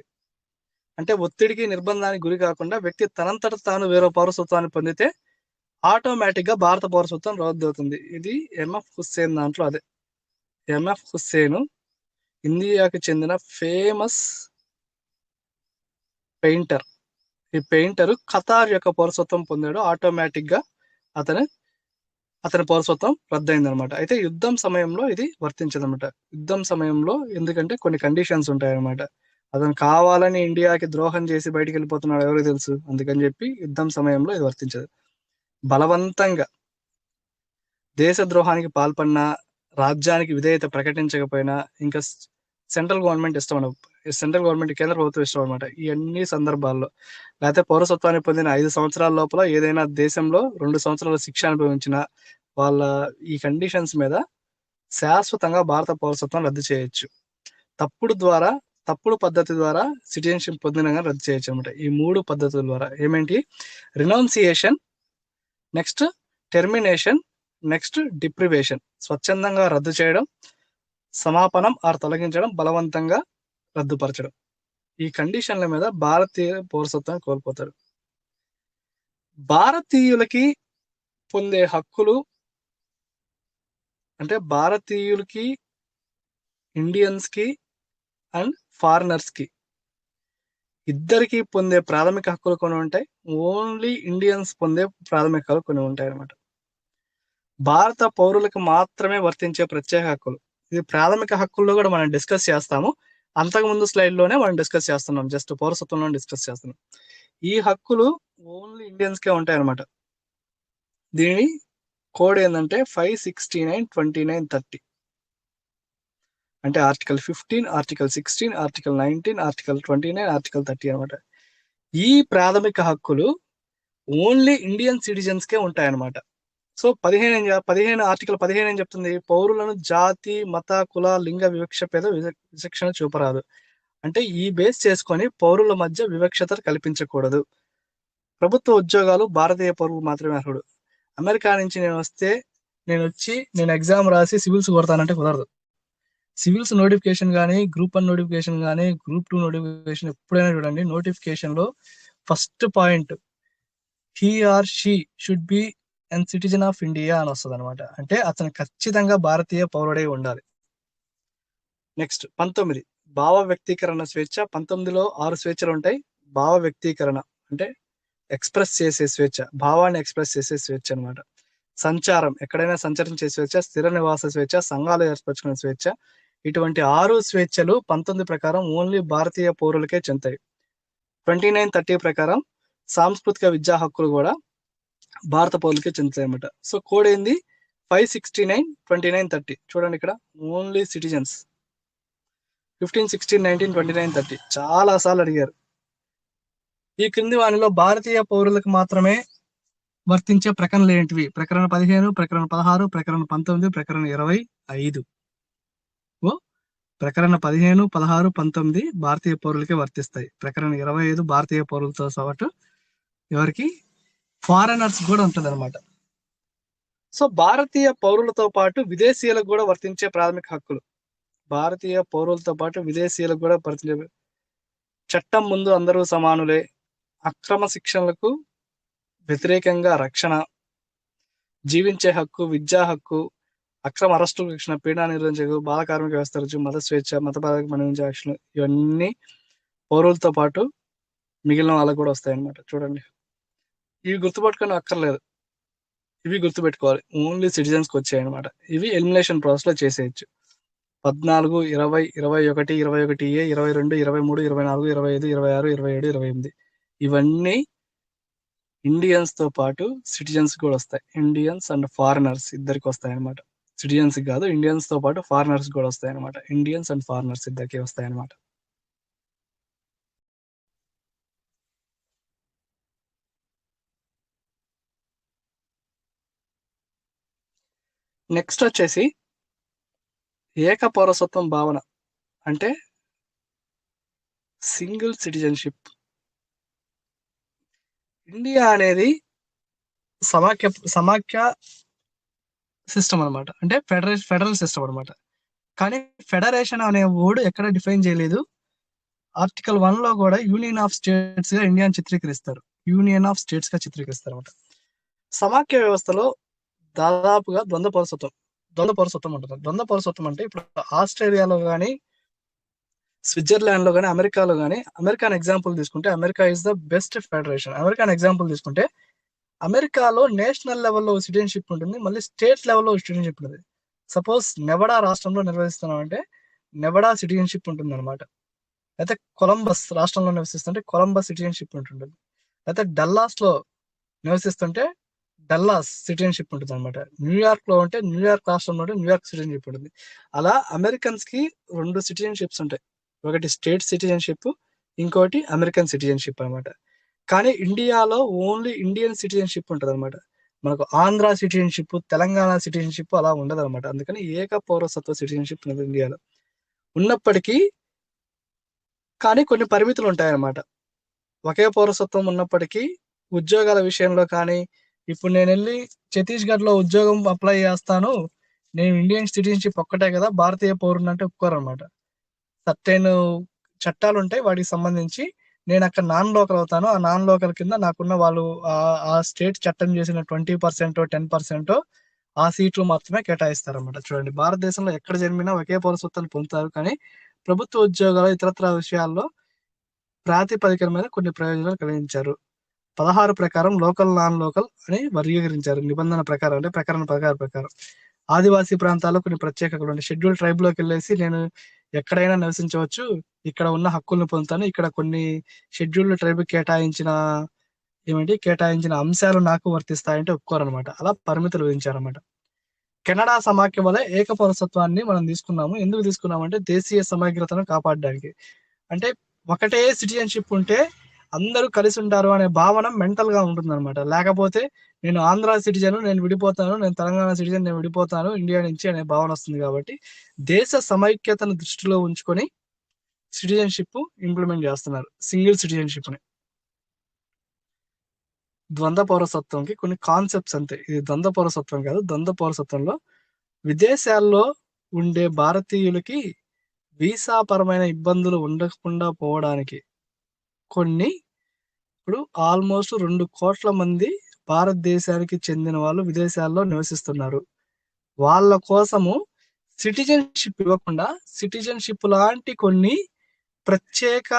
అంటే ఒత్తిడికి నిర్బంధానికి గురి కాకుండా వ్యక్తి తనంతట తాను వేరే పౌరసత్వాన్ని పొందితే ఆటోమేటిక్ గా భారత పౌరసత్వం రద్దు అవుతుంది. ఇది MF హుస్సేన్ దాంట్లో అదే. MF హుస్సేన్ ఇండియాకి చెందిన ఫేమస్ పెయింటర్. ఈ పెయింటర్ ఖతార్ యొక్క పౌరసత్వం పొందాడు. ఆటోమేటిక్ గా అతని పౌరసత్వం రద్దయింది అనమాట. అయితే యుద్ధం సమయంలో ఇది వర్తించదనమాట. యుద్ధం సమయంలో ఎందుకంటే కొన్ని కండిషన్స్ ఉంటాయన్నమాట. అతను కావాలని ఇండియాకి ద్రోహం చేసి బయటికి వెళ్ళిపోతున్నాడు ఎవరికి తెలుసు, అందుకని చెప్పి యుద్ధం సమయంలో ఇది వర్తించదు. బలవంతంగా దేశద్రోహానికి పాల్పడినా, రాజ్యానికి విధేయత ప్రకటించకపోయినా, ఇంకా సెంట్రల్ గవర్నమెంట్ కేంద్ర ప్రభుత్వం ఇష్టం అనమాట. ఈ అన్ని సందర్భాల్లో లేకపోతే పౌరసత్వాన్ని పొందిన 5 సంవత్సరాల లోపల ఏదైనా దేశంలో 2 సంవత్సరాల శిక్ష అనుభవించిన వాళ్ళ ఈ కండిషన్స్ మీద శాశ్వతంగా భారత పౌరసత్వం రద్దు చేయొచ్చు. తప్పుడు పద్ధతి ద్వారా సిటిజన్షిప్ పొందిన రద్దు చేయొచ్చు అనమాట. ఈ 3 పద్ధతుల ద్వారా ఏమేంటి? Renunciation, next termination, next deprivation, స్వచ్ఛందంగా రద్దు చేయడం, సమాపనం ఆర్ తొలగించడం, బలవంతంగా రద్దుపరచడం. ఈ కండిషన్ల మీద భారతీయ పౌరసత్వాన్ని కోల్పోతారు. భారతీయులకి పొందే హక్కులు అంటే భారతీయులకి, ఇండియన్స్ కి అండ్ ఫారినర్స్ కి ఇద్దరికి పొందే ప్రాథమిక హక్కులు కొన్ని ఉంటాయి. ఓన్లీ ఇండియన్స్ పొందే ప్రాథమిక హక్కులు కొన్ని ఉంటాయి అన్నమాట. భారత పౌరులకు మాత్రమే వర్తించే ప్రత్యేక హక్కులు. ఇది ప్రాథమిక హక్కుల్లో కూడా మనం డిస్కస్ చేస్తాము. అంతకుముందు స్లైడ్లోనే మనం డిస్కస్ చేస్తున్నాం, జస్ట్ పౌరసత్వంలో డిస్కస్ చేస్తున్నాం. ఈ హక్కులు ఓన్లీ ఇండియన్స్కే ఉంటాయి అన్నమాట. దీని కోడ్ ఏంటంటే 569, 29, 30. అంటే article 15, article 16, article 19, article 29, article 30 అనమాట. ఈ ప్రాథమిక హక్కులు ఓన్లీ ఇండియన్ సిటిజన్స్కే ఉంటాయన్నమాట. సో 15 ఆర్టికల్ 15 ఏం చెప్తుంది? పౌరులను జాతి, మత, కుల, లింగ వివక్ష పేద విచక్షణ చూపరాదు. అంటే ఈ బేస్ చేసుకొని పౌరుల మధ్య వివక్షత కల్పించకూడదు. ప్రభుత్వ ఉద్యోగాలు భారతీయ పౌరులు మాత్రమే అర్హుడు. అమెరికా నుంచి నేను ఎగ్జామ్ రాసి సివిల్స్ కొడతానంటే కుదరదు. సివిల్స్ నోటిఫికేషన్ కానీ, గ్రూప్ 1 నోటిఫికేషన్ కానీ, గ్రూప్ 2 నోటిఫికేషన్ ఎప్పుడైనా చూడండి, నోటిఫికేషన్లో first point he or she should be and citizen of India అని వస్తుంది అనమాట. అంటే అతను ఖచ్చితంగా భారతీయ పౌరుడై ఉండాలి. నెక్స్ట్ 19 భావ వ్యక్తీకరణ స్వేచ్ఛ. 19లో 6 స్వేచ్ఛలు ఉంటాయి. భావ వ్యక్తీకరణ అంటే ఎక్స్ప్రెస్ చేసే స్వేచ్ఛ, భావాన్ని ఎక్స్ప్రెస్ చేసే స్వేచ్ఛ అనమాట. సంచారం, ఎక్కడైనా సంచరించే స్వేచ్ఛ, స్థిర నివాస స్వేచ్ఛ, సంఘాలు ఏర్పరచుకునే స్వేచ్ఛ. ఇటువంటి 6 స్వేచ్ఛలు 19 ప్రకారం ఓన్లీ భారతీయ పౌరులకే చెందుతాయి. 29, 30 ప్రకారం సాంస్కృతిక విద్యా హక్కులు కూడా భారత పౌరులకే చెందుతాయి అన్నమాట. సో కోడ్ ఏంది? 569, 29, 30. చూడండి ఇక్కడ ఓన్లీ సిటిజన్స్. 15, 16, 19, 29, 30 చాలా సార్లు అడిగారు. ఈ క్రింది వానిలో భారతీయ పౌరులకు మాత్రమే వర్తించే ప్రకరణలు ఏంటివి? ప్రకరణ 15, ప్రకరణ 16, ప్రకరణ 19, ప్రకరణ 25. ప్రకరణ 15, 16, 19 భారతీయ పౌరులకే వర్తిస్తాయి. ప్రకరణ 25 భారతీయ పౌరులతో పాటు ఎవరికి? ఫారెనర్స్ కూడా ఉంటుంది అనమాట. సో భారతీయ పౌరులతో పాటు విదేశీయులకు కూడా వర్తించే ప్రాథమిక హక్కులు. భారతీయ పౌరులతో పాటు విదేశీయులకు కూడా వర్తించే. చట్టం ముందు అందరూ సమానులే, అక్రమ శిక్షణలకు వ్యతిరేకంగా రక్షణ, జీవించే హక్కు, విద్యా హక్కు, అక్రమ అరెస్టుల రక్షణ, పీడన నిర్వహించకు, బాల కార్మిక వ్యవస్థ రుచి, మత స్వేచ్ఛ, మతపరమైన మనవించే రక్షణ, ఇవన్నీ పౌరులతో పాటు మిగిలిన వాళ్ళకు కూడా వస్తాయన్నమాట. చూడండి, ఇవి గుర్తుపట్టుకొని అక్కర్లేదు, ఇవి గుర్తుపెట్టుకోవాలి. ఓన్లీ సిటిజన్స్కి వచ్చాయి అనమాట. ఇవి ఎలిమినేషన్ ప్రాసెస్లో చేసేయచ్చు. 14, 20, 21, 21A, 22, 23, 24, 25, 26, 27, 28 ఇవన్నీ ఇండియన్స్ తో పాటు సిటిజన్స్ కూడా వస్తాయి. ఇండియన్స్ అండ్ ఫారినర్స్ ఇద్దరికి వస్తాయి అనమాట. సిటిజన్స్ కాదు, ఇండియన్స్ తో పాటు ఫారినర్స్ కూడా వస్తాయి అనమాట. ఇండియన్స్ అండ్ ఫారినర్స్ ఇద్దరికి వస్తాయి అనమాట. నెక్స్ట్ వచ్చేసి ఏక పౌరసత్వం భావన అంటే సింగిల్ సిటిజన్షిప్. ఇండియా అనేది సమాఖ్య సిస్టమ్ అనమాట. అంటే ఫెడరల్ సిస్టమ్ అనమాట. కానీ ఫెడరేషన్ అనే వర్డ్ ఎక్కడ డిఫైన్ చేయలేదు. ఆర్టికల్ 1లో కూడా యూనియన్ ఆఫ్ స్టేట్స్ గా ఇండియాని చిత్రీకరిస్తారు. యూనియన్ ఆఫ్ స్టేట్స్ గా చిత్రీకరిస్తారు అనమాట. సమాఖ్య వ్యవస్థలో దాదాపుగా ద్వంద్వ పౌరసత్వం ఉంటుంది. ద్వంద్వ పౌరసత్వం అంటే ఇప్పుడు ఆస్ట్రేలియాలో కానీ, స్విట్జర్లాండ్ లో కానీ, అమెరికాలో కానీ, అమెరికాన్ ఎగ్జాంపుల్ తీసుకుంటే America is the best federation. American example తీసుకుంటే అమెరికాలో నేషనల్ లెవెల్లో సిటిజన్షిప్ ఉంటుంది, మళ్ళీ స్టేట్ లెవెల్లో సిటిజన్షిప్ ఉంటుంది. సపోజ్ నెవడా రాష్ట్రంలో నిర్వహిస్తున్నాం అంటే నెవడా సిటిజన్షిప్ ఉంటుంది అనమాట. అయితే కొలంబస్ రాష్ట్రంలో నివసిస్తుంటే కొలంబస్ సిటిజన్షిప్ ఉంటుంది. అయితే డల్లాస్ లో నివసిస్తుంటే డల్లాస్ సిటిజన్షిప్ ఉంటుంది అనమాట. న్యూయార్క్ లో ఉంటే న్యూయార్క్ రాష్ట్రంలో ఉంటే న్యూయార్క్ సిటిజన్షిప్ ఉంటుంది. అలా అమెరికన్స్ కి 2 సిటిజన్షిప్స్ ఉంటాయి. ఒకటి స్టేట్ సిటిజన్షిప్, ఇంకోటి అమెరికన్ సిటిజన్షిప్ అనమాట. కానీ ఇండియాలో ఓన్లీ ఇండియన్ సిటిజన్షిప్ ఉంటుంది అనమాట. మనకు ఆంధ్ర సిటిజన్షిప్, తెలంగాణ సిటిజన్షిప్ అలా ఉండదు అనమాట. అందుకని ఏక పౌరసత్వ సిటిజన్షిప్ ఉన్నది ఇండియాలో. ఉన్నప్పటికీ కానీ కొన్ని పరిమితులు ఉంటాయన్నమాట. ఒకే పౌరసత్వం ఉన్నప్పటికీ ఉద్యోగాల విషయంలో కానీ, ఇప్పుడు నేను వెళ్ళి ఛత్తీస్గఢ్లో ఉద్యోగం అప్లై చేస్తాను, నేను ఇండియన్ సిటిజన్షిప్ ఒక్కటే కదా భారతీయ పౌరుని అంటే ఒప్పుకోరనమాట. సర్టెన్ చట్టాలు ఉంటాయి వాటికి సంబంధించి. నేను అక్కడ నాన్ లోకల్ అవుతాను, ఆ నాన్ లోకల్ కింద నాకున్న వాళ్ళు ఆ స్టేట్ చట్టం చేసిన 20% 10% ఆ సీట్లు మాత్రమే కేటాయిస్తారన్నమాట. చూడండి, భారతదేశంలో ఎక్కడ జన్మినా ఒకే పౌరసత్వాన్ని పొందుతారు, కానీ ప్రభుత్వ ఉద్యోగాలు ఇతరత్ర విషయాల్లో ప్రాతిపదికన మీద కొన్ని ప్రయోజనాలు కలిగించారు. 16 ప్రకారం లోకల్ నాన్ లోకల్ అని వర్గీకరించారు. నిబంధన ప్రకారం అంటే ప్రకరణ ప్రకారం ఆదివాసీ ప్రాంతాల్లో కొన్ని ప్రత్యేకతలు ఉంటాయి. షెడ్యూల్ ట్రైబ్ లోకి వెళ్ళేసి నేను ఎక్కడైనా నివసించవచ్చు, ఇక్కడ ఉన్న హక్కులను పొందుతాను, ఇక్కడ కొన్ని షెడ్యూల్డ్ ట్రైబ్ కేటాయించిన అంశాలు నాకు వర్తిస్తాయంటే ఒప్పుకోరనమాట. అలా పరిమితులు విధించారనమాట. కెనడా సమాఖ్య వలె ఏక పౌరసత్వాన్ని మనం తీసుకున్నాము. ఎందుకు తీసుకున్నామంటే దేశీయ సమగ్రతను కాపాడడానికి. అంటే ఒకటే సిటిజన్షిప్ ఉంటే అందరూ కలిసి ఉంటారు అనే భావన మెంటల్ గా ఉంటుందన్నమాట. లేకపోతే నేను ఆంధ్ర సిటిజన్ నేను విడిపోతాను, నేను తెలంగాణ సిటిజన్ నేను విడిపోతాను ఇండియా నుంచి అనే భావన వస్తుంది. కాబట్టి దేశ సమైక్యతను దృష్టిలో ఉంచుకొని సిటిజన్షిప్ ఇంప్లిమెంట్ చేస్తున్నారు, సింగిల్ సిటిజన్షిప్ ని. ద్వంద్వ పౌరసత్వంకి కొన్ని కాన్సెప్ట్స్ అంతే. ఇది ద్వంద్వ పౌరసత్వం కాదు. ద్వంద్వ పౌరసత్వంలో విదేశాల్లో ఉండే భారతీయులకి వీసా పరమైన ఇబ్బందులు ఉండకుండా పోవడానికి కొన్ని, ఇప్పుడు ఆల్మోస్ట్ 2 కోట్ల మంది భారతదేశానికి చెందిన వాళ్ళు విదేశాల్లో నివసిస్తున్నారు. వాళ్ళ కోసము సిటిజన్షిప్ ఇవ్వకుండా సిటిజన్షిప్ లాంటి కొన్ని ప్రత్యేక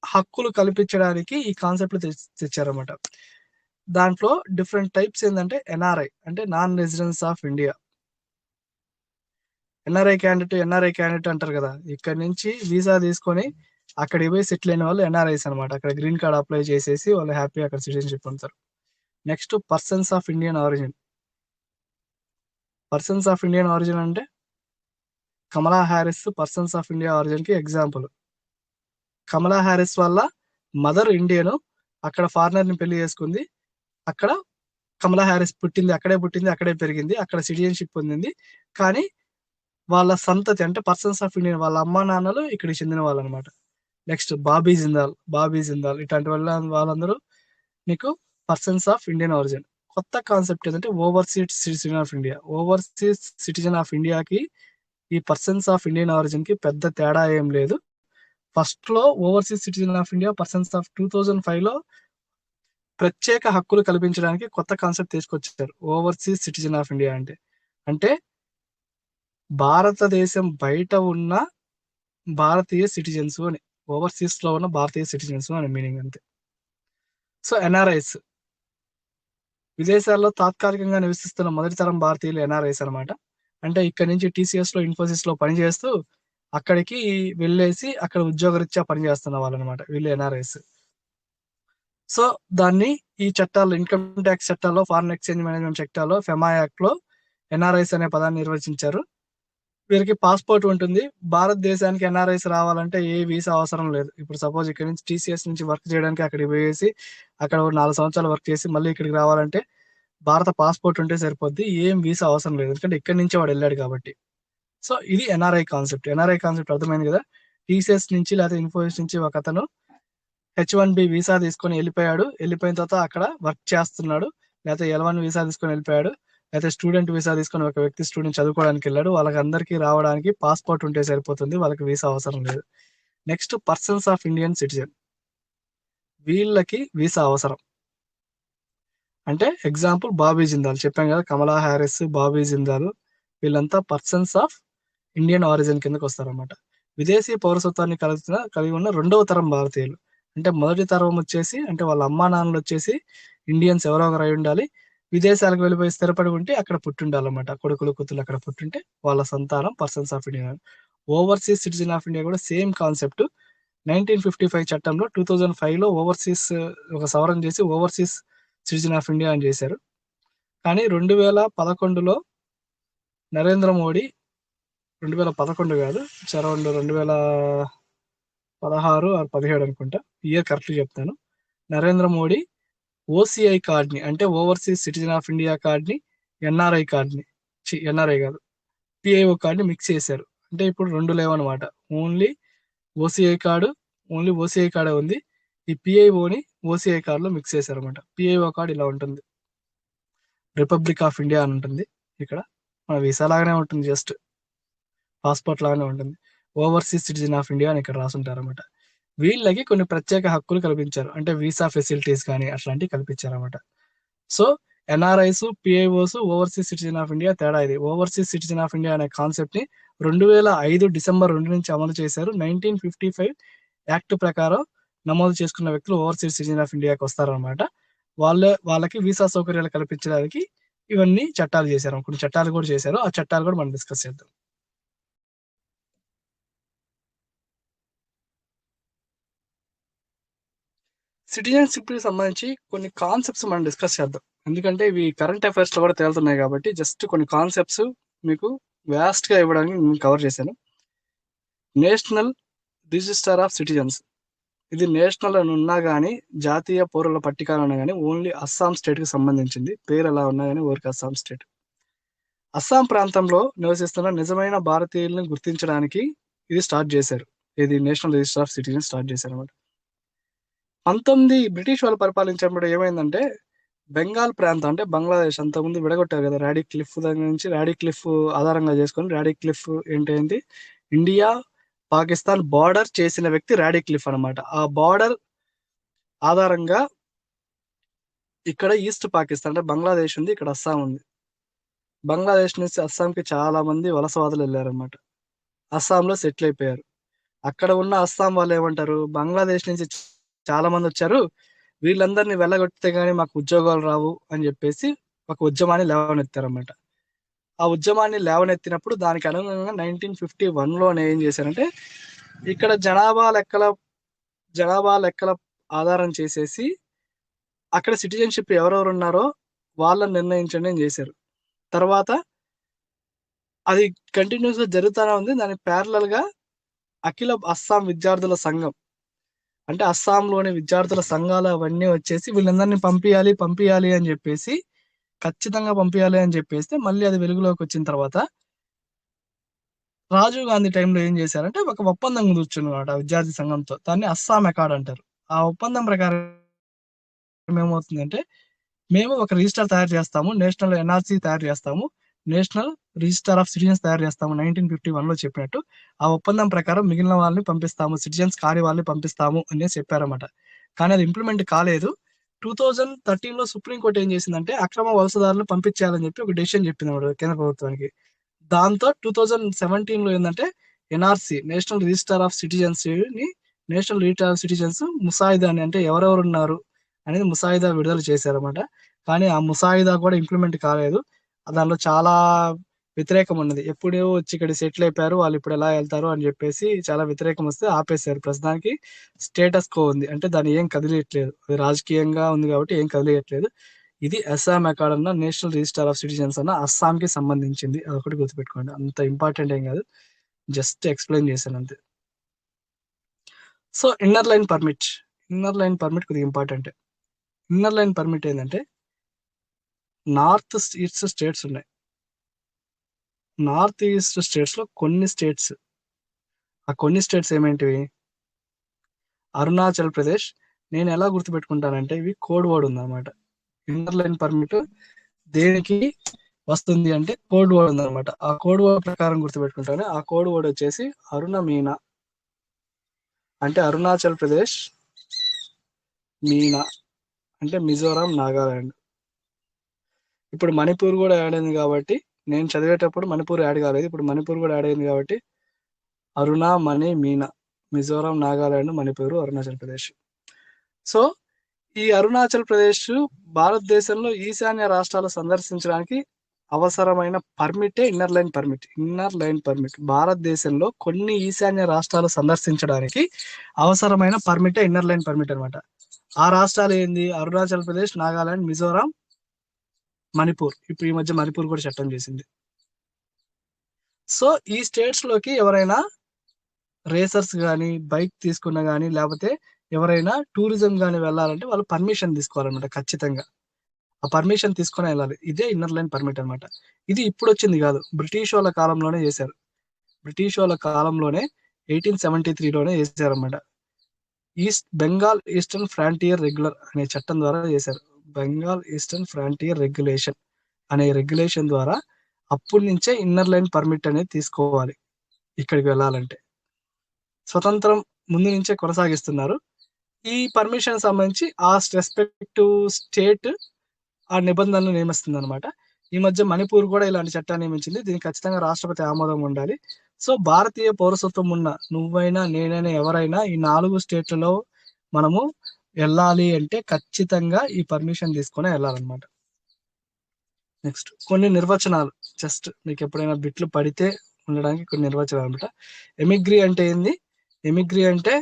హక్కులు కల్పించడానికి ఈ కాన్సెప్ట్ తెచ్చారన్నమాట. దాంట్లో డిఫరెంట్ టైప్స్ ఏంటంటే ఎన్ఆర్ఐ అంటే non residence of India. NRI candidate అంటారు కదా, ఇక్కడ నుంచి వీసా తీసుకొని అక్కడికి పోయి సెటిల్ అయిన వాళ్ళు ఎన్ఆర్ఐస్ అనమాట. అక్కడ గ్రీన్ కార్డ్ అప్లై చేసేసి వాళ్ళు హ్యాపీ అక్కడ సిటిజన్షిప్ పొందుతారు. Next persons of Indian origin. Persons of Indian origin అంటే Kamala Harris persons of India origin కి ఎగ్జాంపుల్. కమలా హ్యారిస్ వాళ్ళ మదర్ ఇండియన్, అక్కడ ఫారినర్ ని పెళ్లి చేసుకుంది, అక్కడ కమలా హ్యారిస్ పుట్టింది, అక్కడే పెరిగింది, అక్కడ సిటిజన్షిప్ పొందింది. కానీ వాళ్ళ సంతతి అంటే పర్సన్స్ ఆఫ్ ఇండియన్ వాళ్ళ అమ్మా నాన్నలు ఇక్కడికి చెందిన వాళ్ళు అనమాట. నెక్స్ట్ బాబీ జిందాల్ ఇట్లాంటి వాళ్ళందరూ నీకు పర్సన్స్ ఆఫ్ ఇండియన్ ఆరిజిన్. కొత్త కాన్సెప్ట్ ఏంటంటే overseas citizen of India. Overseas citizen of ఇండియాకి ఈ పర్సన్స్ ఆఫ్ ఇండియన్ ఆరిజిన్ కి పెద్ద తేడా ఏం లేదు. ఫస్ట్ లో overseas citizen of India persons of 2005 లో ప్రత్యేక హక్కులు కల్పించడానికి కొత్త కాన్సెప్ట్ తీసుకొచ్చారు. ఓవర్సీస్ సిటిజన్ ఆఫ్ ఇండియా అంటే భారతదేశం బయట ఉన్న భారతీయ సిటిజన్స్ అని, ఓవర్సీస్ లో ఉన్న భారతీయ సిటిజన్స్ అని మీనింగ్ అంతే. సో ఎన్ఆర్ఐస్ విదేశాల్లో తాత్కాలికంగా నివసిస్తున్న మొదటి తరం భారతీయులు ఎన్ఆర్ఐస్ అనమాట. అంటే ఇక్కడ నుంచి టీసీఎస్ లో ఇన్ఫోసిస్ లో పనిచేస్తూ అక్కడికి వెళ్ళేసి అక్కడ ఉద్యోగరీత్యా పనిచేస్తున్న వాళ్ళు అనమాట, వీళ్ళు ఎన్ఆర్ఐస్. సో దాన్ని ఈ చట్టాల్లో, ఇన్కమ్ ట్యాక్స్ చట్టాల్లో, ఫారిన్ ఎక్స్చేంజ్ మేనేజ్మెంట్ చట్టాల్లో, ఫెమా యాక్ట్ లో ఎన్ఆర్ఐస్ అనే పదాన్ని నిర్వచించారు. వీరికి పాస్పోర్ట్ ఉంటుంది. భారతదేశానికి ఎన్ఆర్ఐస్ రావాలంటే ఏ వీసా అవసరం లేదు. ఇప్పుడు సపోజ్ ఇక్కడ నుంచి టీసీఎస్ నుంచి వర్క్ చేయడానికి అక్కడికి పోయేసి అక్కడ 4 సంవత్సరాలు వర్క్ చేసి మళ్ళీ ఇక్కడికి రావాలంటే భారత పాస్పోర్ట్ ఉంటే సరిపోద్ది, ఏం వీసా అవసరం లేదు, ఎందుకంటే ఇక్కడి నుంచే వాడు వెళ్ళాడు కాబట్టి. సో ఇది ఎన్ఆర్ఐ కాన్సెప్ట్. అర్థమైంది కదా. టీసీఎస్ నుంచి లేదా ఇన్ఫోసిస్ నుంచి ఒక అతను H1B వీసా తీసుకొని వెళ్ళిపోయిన తర్వాత అక్కడ వర్క్ చేస్తున్నాడు, లేకపోతే L1 వీసా తీసుకొని వెళ్ళిపోయాడు, లేకపోతే స్టూడెంట్ వీసా తీసుకొని ఒక వ్యక్తి స్టూడెంట్ చదువుకోవడానికి వెళ్ళాడు, వాళ్ళకి రావడానికి పాస్పోర్ట్ ఉంటే సరిపోతుంది, వాళ్ళకి వీసా అవసరం లేదు. Next persons of Indian citizen, వీళ్ళకి వీసా అవసరం. అంటే ఎగ్జాంపుల్ బాబీ జిందాల్ చెప్పాం కదా, కమలా హ్యారిస్, బాబీ జిందాల్ వీళ్ళంతా పర్సన్స్ ఆఫ్ ఇండియన్ ఆరిజిన్ కిందకి వస్తారన్నమాట. విదేశీ పౌరసత్వాన్ని కలిగి ఉన్న 2వ తరం భారతీయులు. అంటే మొదటి తరం వచ్చేసి అంటే వాళ్ళ అమ్మా నాన్నలు వచ్చేసి ఇండియన్స్ ఎవరో ఒకరు అయి ఉండాలి, విదేశాలకు వెళ్ళిపోయి స్థిరపడి ఉంటే అక్కడ పుట్టిండాలన్నమాట, కొడుకులు కూతురు అక్కడ పుట్టింటే వాళ్ళ సంతానం persons of India. Overseas citizen of India కూడా సేమ్ కాన్సెప్ట్. 1955 చట్టంలో 2005 లో ఓవర్సీస్ ఒక సవరణ చేసి ఓవర్సీస్ సిటిజన్ ఆఫ్ ఇండియా అని చేశారు. కానీ 2011లో నరేంద్ర మోడీ, 2011 కాదు, అరౌండ్ 2016 ఆర్ 17 అనుకుంటా, ఇయర్ కరెక్ట్ చెప్తాను, నరేంద్ర మోడీ ఓసీఐ కార్డ్ని అంటే ఓవర్సీస్ సిటిజన్ ఆఫ్ ఇండియా కార్డ్ని ఎన్ఆర్ఐ కాదు పిఐఓ కార్డ్ని మిక్స్ చేశారు. అంటే ఇప్పుడు 2 లేవన్నమాట. ఓన్లీ ఓసీఐ కార్డే ఉంది. ఈ పిఐఓని ఓసీఐ కార్డులో మిక్స్ చేశారన్నమాట. పిఐఓ కార్డు ఇలా ఉంటుంది. రిపబ్లిక్ ఆఫ్ ఇండియా అని ఉంటుంది. ఇక్కడ మన వీసా లాగానే ఉంటుంది, జస్ట్ పాస్పోర్ట్ లాగానే ఉంటుంది. ఓవర్సీస్ సిటిజన్ ఆఫ్ ఇండియా అని ఇక్కడ రాసుంటారు అనమాట. వీళ్ళకి కొన్ని ప్రత్యేక హక్కులు కల్పించారు, అంటే వీసా ఫెసిలిటీస్ కానీ అట్లాంటివి కల్పించారన్నమాట. So NRIs, PIOs, overseas citizen of India తేడా ఇది. ఓవర్సీస్ సిటిజన్ ఆఫ్ ఇండియా అనే కాన్సెప్ట్ ని 2005 డిసెంబర్ 2 నుంచి అమలు చేశారు. 1955 యాక్ట్ ప్రకారం నమోదు చేసుకున్న వ్యక్తులు ఓవర్సీస్ సిటిజన్ ఆఫ్ ఇండియాకి వస్తారనమాట. వాళ్ళకి వీసా సౌకర్యాలు కల్పించడానికి ఇవన్నీ చట్టాలు చేశారు, కొన్ని చట్టాలు కూడా చేశారు. ఆ చట్టాలు కూడా మనం డిస్కస్ చేద్దాం. సిటిజన్షిప్ కి సంబంధించి కొన్ని కాన్సెప్ట్స్ మనం డిస్కస్ చేద్దాం, ఎందుకంటే ఇవి కరెంట్ అఫైర్స్ లో కూడా తేలుతున్నాయి కాబట్టి జస్ట్ కొన్ని కాన్సెప్ట్స్ మీకు వ్యాస్ట్ గా ఇవ్వడానికి నేను కవర్ చేశాను. నేషనల్ రిజిస్టర్ ఆఫ్ సిటిజన్స్, ఇది నేషనల్ అని ఉన్నా కానీ, జాతీయ పౌరుల పట్టికలో ఉన్నా కానీ ఓన్లీ అస్సాం స్టేట్ కి సంబంధించింది. పేరు ఎలా ఉన్నా కానీ ఊరికి అస్సాం స్టేట్. అస్సాం ప్రాంతంలో నివసిస్తున్న నిజమైన భారతీయులను గుర్తించడానికి ఇది స్టార్ట్ చేశారు. ఇది national register of citizens start చేశారు అనమాట. 19 బ్రిటిష్ వాళ్ళు పరిపాలించినప్పుడు ఏమైందంటే, బెంగాల్ ప్రాంతం అంటే బంగ్లాదేశ్ అంతకుముందు విడగొట్టారు కదా, రాడీ క్లిఫ్ దగ్గర నుంచి. రాడీ క్లిఫ్ ఆధారంగా చేసుకొని, రాడీ క్లిఫ్ ఏంటి ఇండియా పాకిస్తాన్ బార్డర్ చేసిన వ్యక్తి రాడీ క్లిఫ్ అనమాట. ఆ బార్డర్ ఆధారంగా ఇక్కడ ఈస్ట్ పాకిస్తాన్ అంటే బంగ్లాదేశ్ ఉంది, ఇక్కడ అస్సాం ఉంది. బంగ్లాదేశ్ నుంచి అస్సాంకి చాలా మంది వలసవాదులు వెళ్ళారనమాట. అస్సాంలో సెటిల్ అయిపోయారు. అక్కడ ఉన్న అస్సాం వాళ్ళు ఏమంటారు, బంగ్లాదేశ్ నుంచి చాలా మంది వచ్చారు, వీళ్ళందరినీ వెళ్ళగొట్టితే గానీ మాకు ఉద్యోగాలు రావు అని చెప్పేసి ఒక ఉద్యమాన్ని లేవనెత్తారన్నమాట. ఆ ఉద్యమాన్ని లేవనెత్తినప్పుడు దానికి అనుగుణంగా 1951లోనే ఏం చేశారంటే, ఇక్కడ జనాభా లెక్కల ఆధారం చేసేసి అక్కడ సిటిజన్షిప్ ఎవరెవరు ఉన్నారో వాళ్ళని నిర్ణయించండి అని చేశారు. తర్వాత అది కంటిన్యూస్ గా జరుగుతూనే ఉంది. దానికి ప్యారలల్ గా అఖిల అస్సాం విద్యార్థుల సంఘం, అంటే అస్సాంలోని విద్యార్థుల సంఘాలు అవన్నీ వచ్చేసి వీళ్ళందరినీ పంపియాలి అని చెప్పేసి, ఖచ్చితంగా పంపియాలి అని చెప్పేస్తే మళ్ళీ అది వెలుగులోకి వచ్చిన తర్వాత రాజీవ్ గాంధీ టైంలో ఏం చేశారంటే ఒక ఒప్పందం కుదుర్చున్నమాట విద్యార్థి సంఘంతో. దాన్ని అస్సాం అకార్డ్ అంటారు. ఆ ఒప్పందం ప్రకారం ఏమవుతుందంటే, మేము ఒక రిజిస్టర్ తయారు చేస్తాము, నేషనల్ ఎన్ఆర్సీ తయారు చేస్తాము, నేషనల్ రిజిస్టర్ ఆఫ్ సిటిజన్స్ తయారు చేస్తాము 1951లో చెప్పినట్టు. ఆ ఒప్పందం ప్రకారం మిగిలిన వాళ్ళని పంపిస్తాము, సిటిజన్స్ కాని వాళ్ళని పంపిస్తాము అనేసి చెప్పారన్నమాట. కానీ అది ఇంప్లిమెంట్ కాలేదు. 2013లో సుప్రీంకోర్టు ఏం చేసిందంటే, అక్రమ వలసదారులను పంపించేయాలని చెప్పి ఒక డెసిషన్ చెప్పింది అన్నమాట కేంద్ర ప్రభుత్వానికి. దాంతో 2017లో ఏంటంటే NRC national register of citizens ని, నేషనల్ రిజిస్టర్ ఆఫ్ సిటిజన్స్ ముసాయిదా అని, అంటే ఎవరెవరు ఉన్నారు అనేది ముసాయిదా విడుదల చేశారన్నమాట. కానీ ఆ ముసాయిదా కూడా ఇంప్లిమెంట్ కాలేదు. దానిలో చాలా వ్యతిరేకం ఉన్నది. ఎప్పుడో వచ్చి ఇక్కడ సెటిల్ అయిపోయారు వాళ్ళు, ఇప్పుడు ఎలా వెళ్తారు అని చెప్పేసి చాలా వ్యతిరేకం వస్తే ఆపేశారు. ప్రస్తుతానికి స్టేటస్ కో ఉంది, అంటే దాన్ని ఏం కదిలియట్లేదు. అది రాజకీయంగా ఉంది కాబట్టి ఏం కదిలియట్లేదు. ఇది అస్సాం అకార్డ్ అన్న నేషనల్ రిజిస్టర్ ఆఫ్ సిటిజన్స్ అన్న అస్సాంకి సంబంధించింది. అదొకటి గుర్తుపెట్టుకోండి, అంత ఇంపార్టెంట్ ఏం కాదు, జస్ట్ ఎక్స్ప్లెయిన్ చేశాను అంతే. సో ఇన్నర్ లైన్ పర్మిట్ కొద్దిగా ఇంపార్టెంట్. ఇన్నర్ లైన్ పర్మిట్ ఏంటంటే, నార్త్ ఈస్ట్ స్టేట్స్ ఉన్నాయి. నార్త్ ఈస్ట్ స్టేట్స్ లో కొన్ని స్టేట్స్ ఏమేంటివి? అరుణాచల్ ప్రదేశ్. నేను ఎలా గుర్తుపెట్టుకుంటానంటే, ఇవి కోడ్ వర్డ్ ఉందన్నమాట. ఇన్నర్ లైన్ పర్మిట్ దేనికి వస్తుంది అంటే కోడ్ వర్డ్ ఉందన్నమాట. ఆ కోడ్ వర్డ్ ప్రకారం గుర్తుపెట్టుకుంటాను. ఆ కోడ్ వర్డ్ వచ్చేసి అరుణమీనా, అంటే అరుణాచల్ ప్రదేశ్, మీనా అంటే మిజోరాం, నాగాలాండ్. ఇప్పుడు మణిపూర్ కూడా యాడ్ అయింది కాబట్టి, నేను చదివేటప్పుడు మణిపూర్ యాడ్ కాలేదు, ఇప్పుడు మణిపూర్ కూడా యాడ్ అయింది కాబట్టి అరుణ, మణి, మీనా, మిజోరాం, నాగాలాండ్, మణిపూర్, అరుణాచల్ ప్రదేశ్. సో ఈ అరుణాచల్ ప్రదేశ్ భారతదేశంలో ఈశాన్య రాష్ట్రాలు సందర్శించడానికి అవసరమైన పర్మిటే ఇన్నర్ లైన్ పర్మిట్. భారతదేశంలో కొన్ని ఈశాన్య రాష్ట్రాలు సందర్శించడానికి అవసరమైన పర్మిటే ఇన్నర్ లైన్ పర్మిట్ అనమాట. ఆ రాష్ట్రాలు ఏంది? అరుణాచల్ ప్రదేశ్, నాగాలాండ్, మిజోరాం, మణిపూర్. ఇప్పుడు ఈ మధ్య మణిపూర్ కూడా చట్టం చేసింది. సో ఈ స్టేట్స్ లోకి ఎవరైనా రేసర్స్ కానీ, బైక్ తీసుకున్నా కానీ, లేకపోతే ఎవరైనా టూరిజం కానీ వెళ్ళాలంటే వాళ్ళు పర్మిషన్ తీసుకోవాలన్నమాట ఖచ్చితంగా. ఆ పర్మిషన్ తీసుకొని వెళ్ళాలి. ఇదే ఇన్నర్ లైన్ పర్మిట్ అనమాట. ఇది ఇప్పుడు వచ్చింది కాదు, బ్రిటిష్ వాళ్ళ కాలంలోనే చేశారు. బ్రిటిష్ వాళ్ళ కాలంలోనే 1873లోనే చేశారన్నమాట. బెంగాల్ ఈస్టర్న్ ఫ్రాంటియర్ రెగ్యులర్ అనే చట్టం ద్వారా చేశారు. బెంగాల్ ఈస్టర్న్ ఫ్రాంటియర్ రెగ్యులేషన్ అనే రెగ్యులేషన్ ద్వారా అప్పటి నుంచే ఇన్నర్ లైన్ పర్మిట్ అనేది తీసుకోవాలి ఇక్కడికి వెళ్ళాలంటే. స్వతంత్రం ముందు నుంచే కొనసాగిస్తున్నారు. ఈ పర్మిషన్ సంబంధించి ఆ రెస్పెక్టివ్ స్టేట్ ఆ నిబంధనలు నియమిస్తుందనమాట. ఈ మధ్య మణిపూర్ కూడా ఇలాంటి చట్టాన్ని నియమించింది. దీనికి ఖచ్చితంగా రాష్ట్రపతి ఆమోదం ఉండాలి. సో భారతీయ పౌరసత్వం ఉన్న నువ్వైనా, నేనైనా, ఎవరైనా ఈ 4 స్టేట్లలో మనము వెళ్ళాలి అంటే ఖచ్చితంగా ఈ పర్మిషన్ తీసుకునే వెళ్ళాలన్నమాట. నెక్స్ట్ కొన్ని నిర్వచనాలు, జస్ట్ మీకు ఎప్పుడైనా బిట్లు పడితే ఉండడానికి కొన్ని నిర్వచనాలు అనమాట. ఎమిగ్రీ అంటే ఏంది? ఎమిగ్రీ అంటే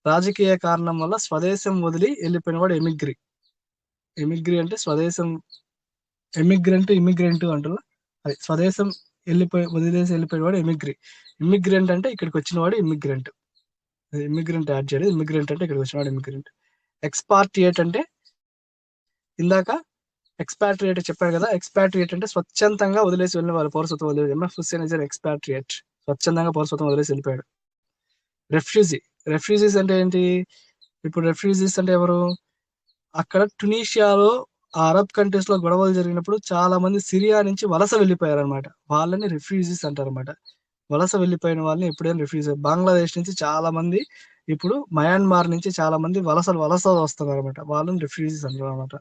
రాజకీయ కారణం వల్ల స్వదేశం వదిలి వెళ్ళిపోయిన వాడు ఎమిగ్రీ. ఎమిగ్రీ అంటే స్వదేశం, ఎమిగ్రెంట్, ఇమిగ్రెంట్ అంటారు. అది స్వదేశం వదిలేసి వెళ్ళిపోయిన వాడు ఎమిగ్రీ. ఇమిగ్రెంట్ అంటే ఇక్కడికి వచ్చిన వాడు ఇమిగ్రెంట్. ఇమిగ్రెంట్ యాడ్ చేయలేదు. ఇమిగ్రెంట్ అంటే ఇక్కడికి వచ్చిన వాడు ఇమిగ్రెంట్. ఎక్స్పాట్రియేట్ అంటే ఇందాక ఎక్స్పాట్రియేట్ చెప్పారు కదా, ఎక్స్పాట్రియేట్ అంటే స్వచ్ఛందంగా వదిలేసి వెళ్ళిన వాళ్ళు, పౌరసత్వం వదిలేసి. ఎంఎఫ్ హుస్సేన్ ఇస్ ఎక్స్పాట్రియేట్, స్వచ్ఛందంగా పౌరసత్వం వదిలేసి వెళ్ళిపోయాడు. రెఫ్యూజీస్ అంటే ఏంటి? ఇప్పుడు రెఫ్యూజీస్ అంటే ఎవరు? అక్కడ టునీషియాలో అరబ్ కంట్రీస్ లో గొడవలు జరిగినప్పుడు చాలా మంది సిరియా నుంచి వలస వెళ్ళిపోయారు అనమాట. వాళ్ళని రిఫ్యూజీస్ అంటారు అనమాట. వలస వెళ్ళిపోయిన వాళ్ళని ఎప్పుడైనా రిఫ్యూజీ. బంగ్లాదేశ్ నుంచి చాలా మంది, ఇప్పుడు మయన్మార్ నుంచి చాలా మంది వలస వస్తున్నారు అనమాట. వాళ్ళని రిఫ్యూజీస్ అంటారు అనమాట.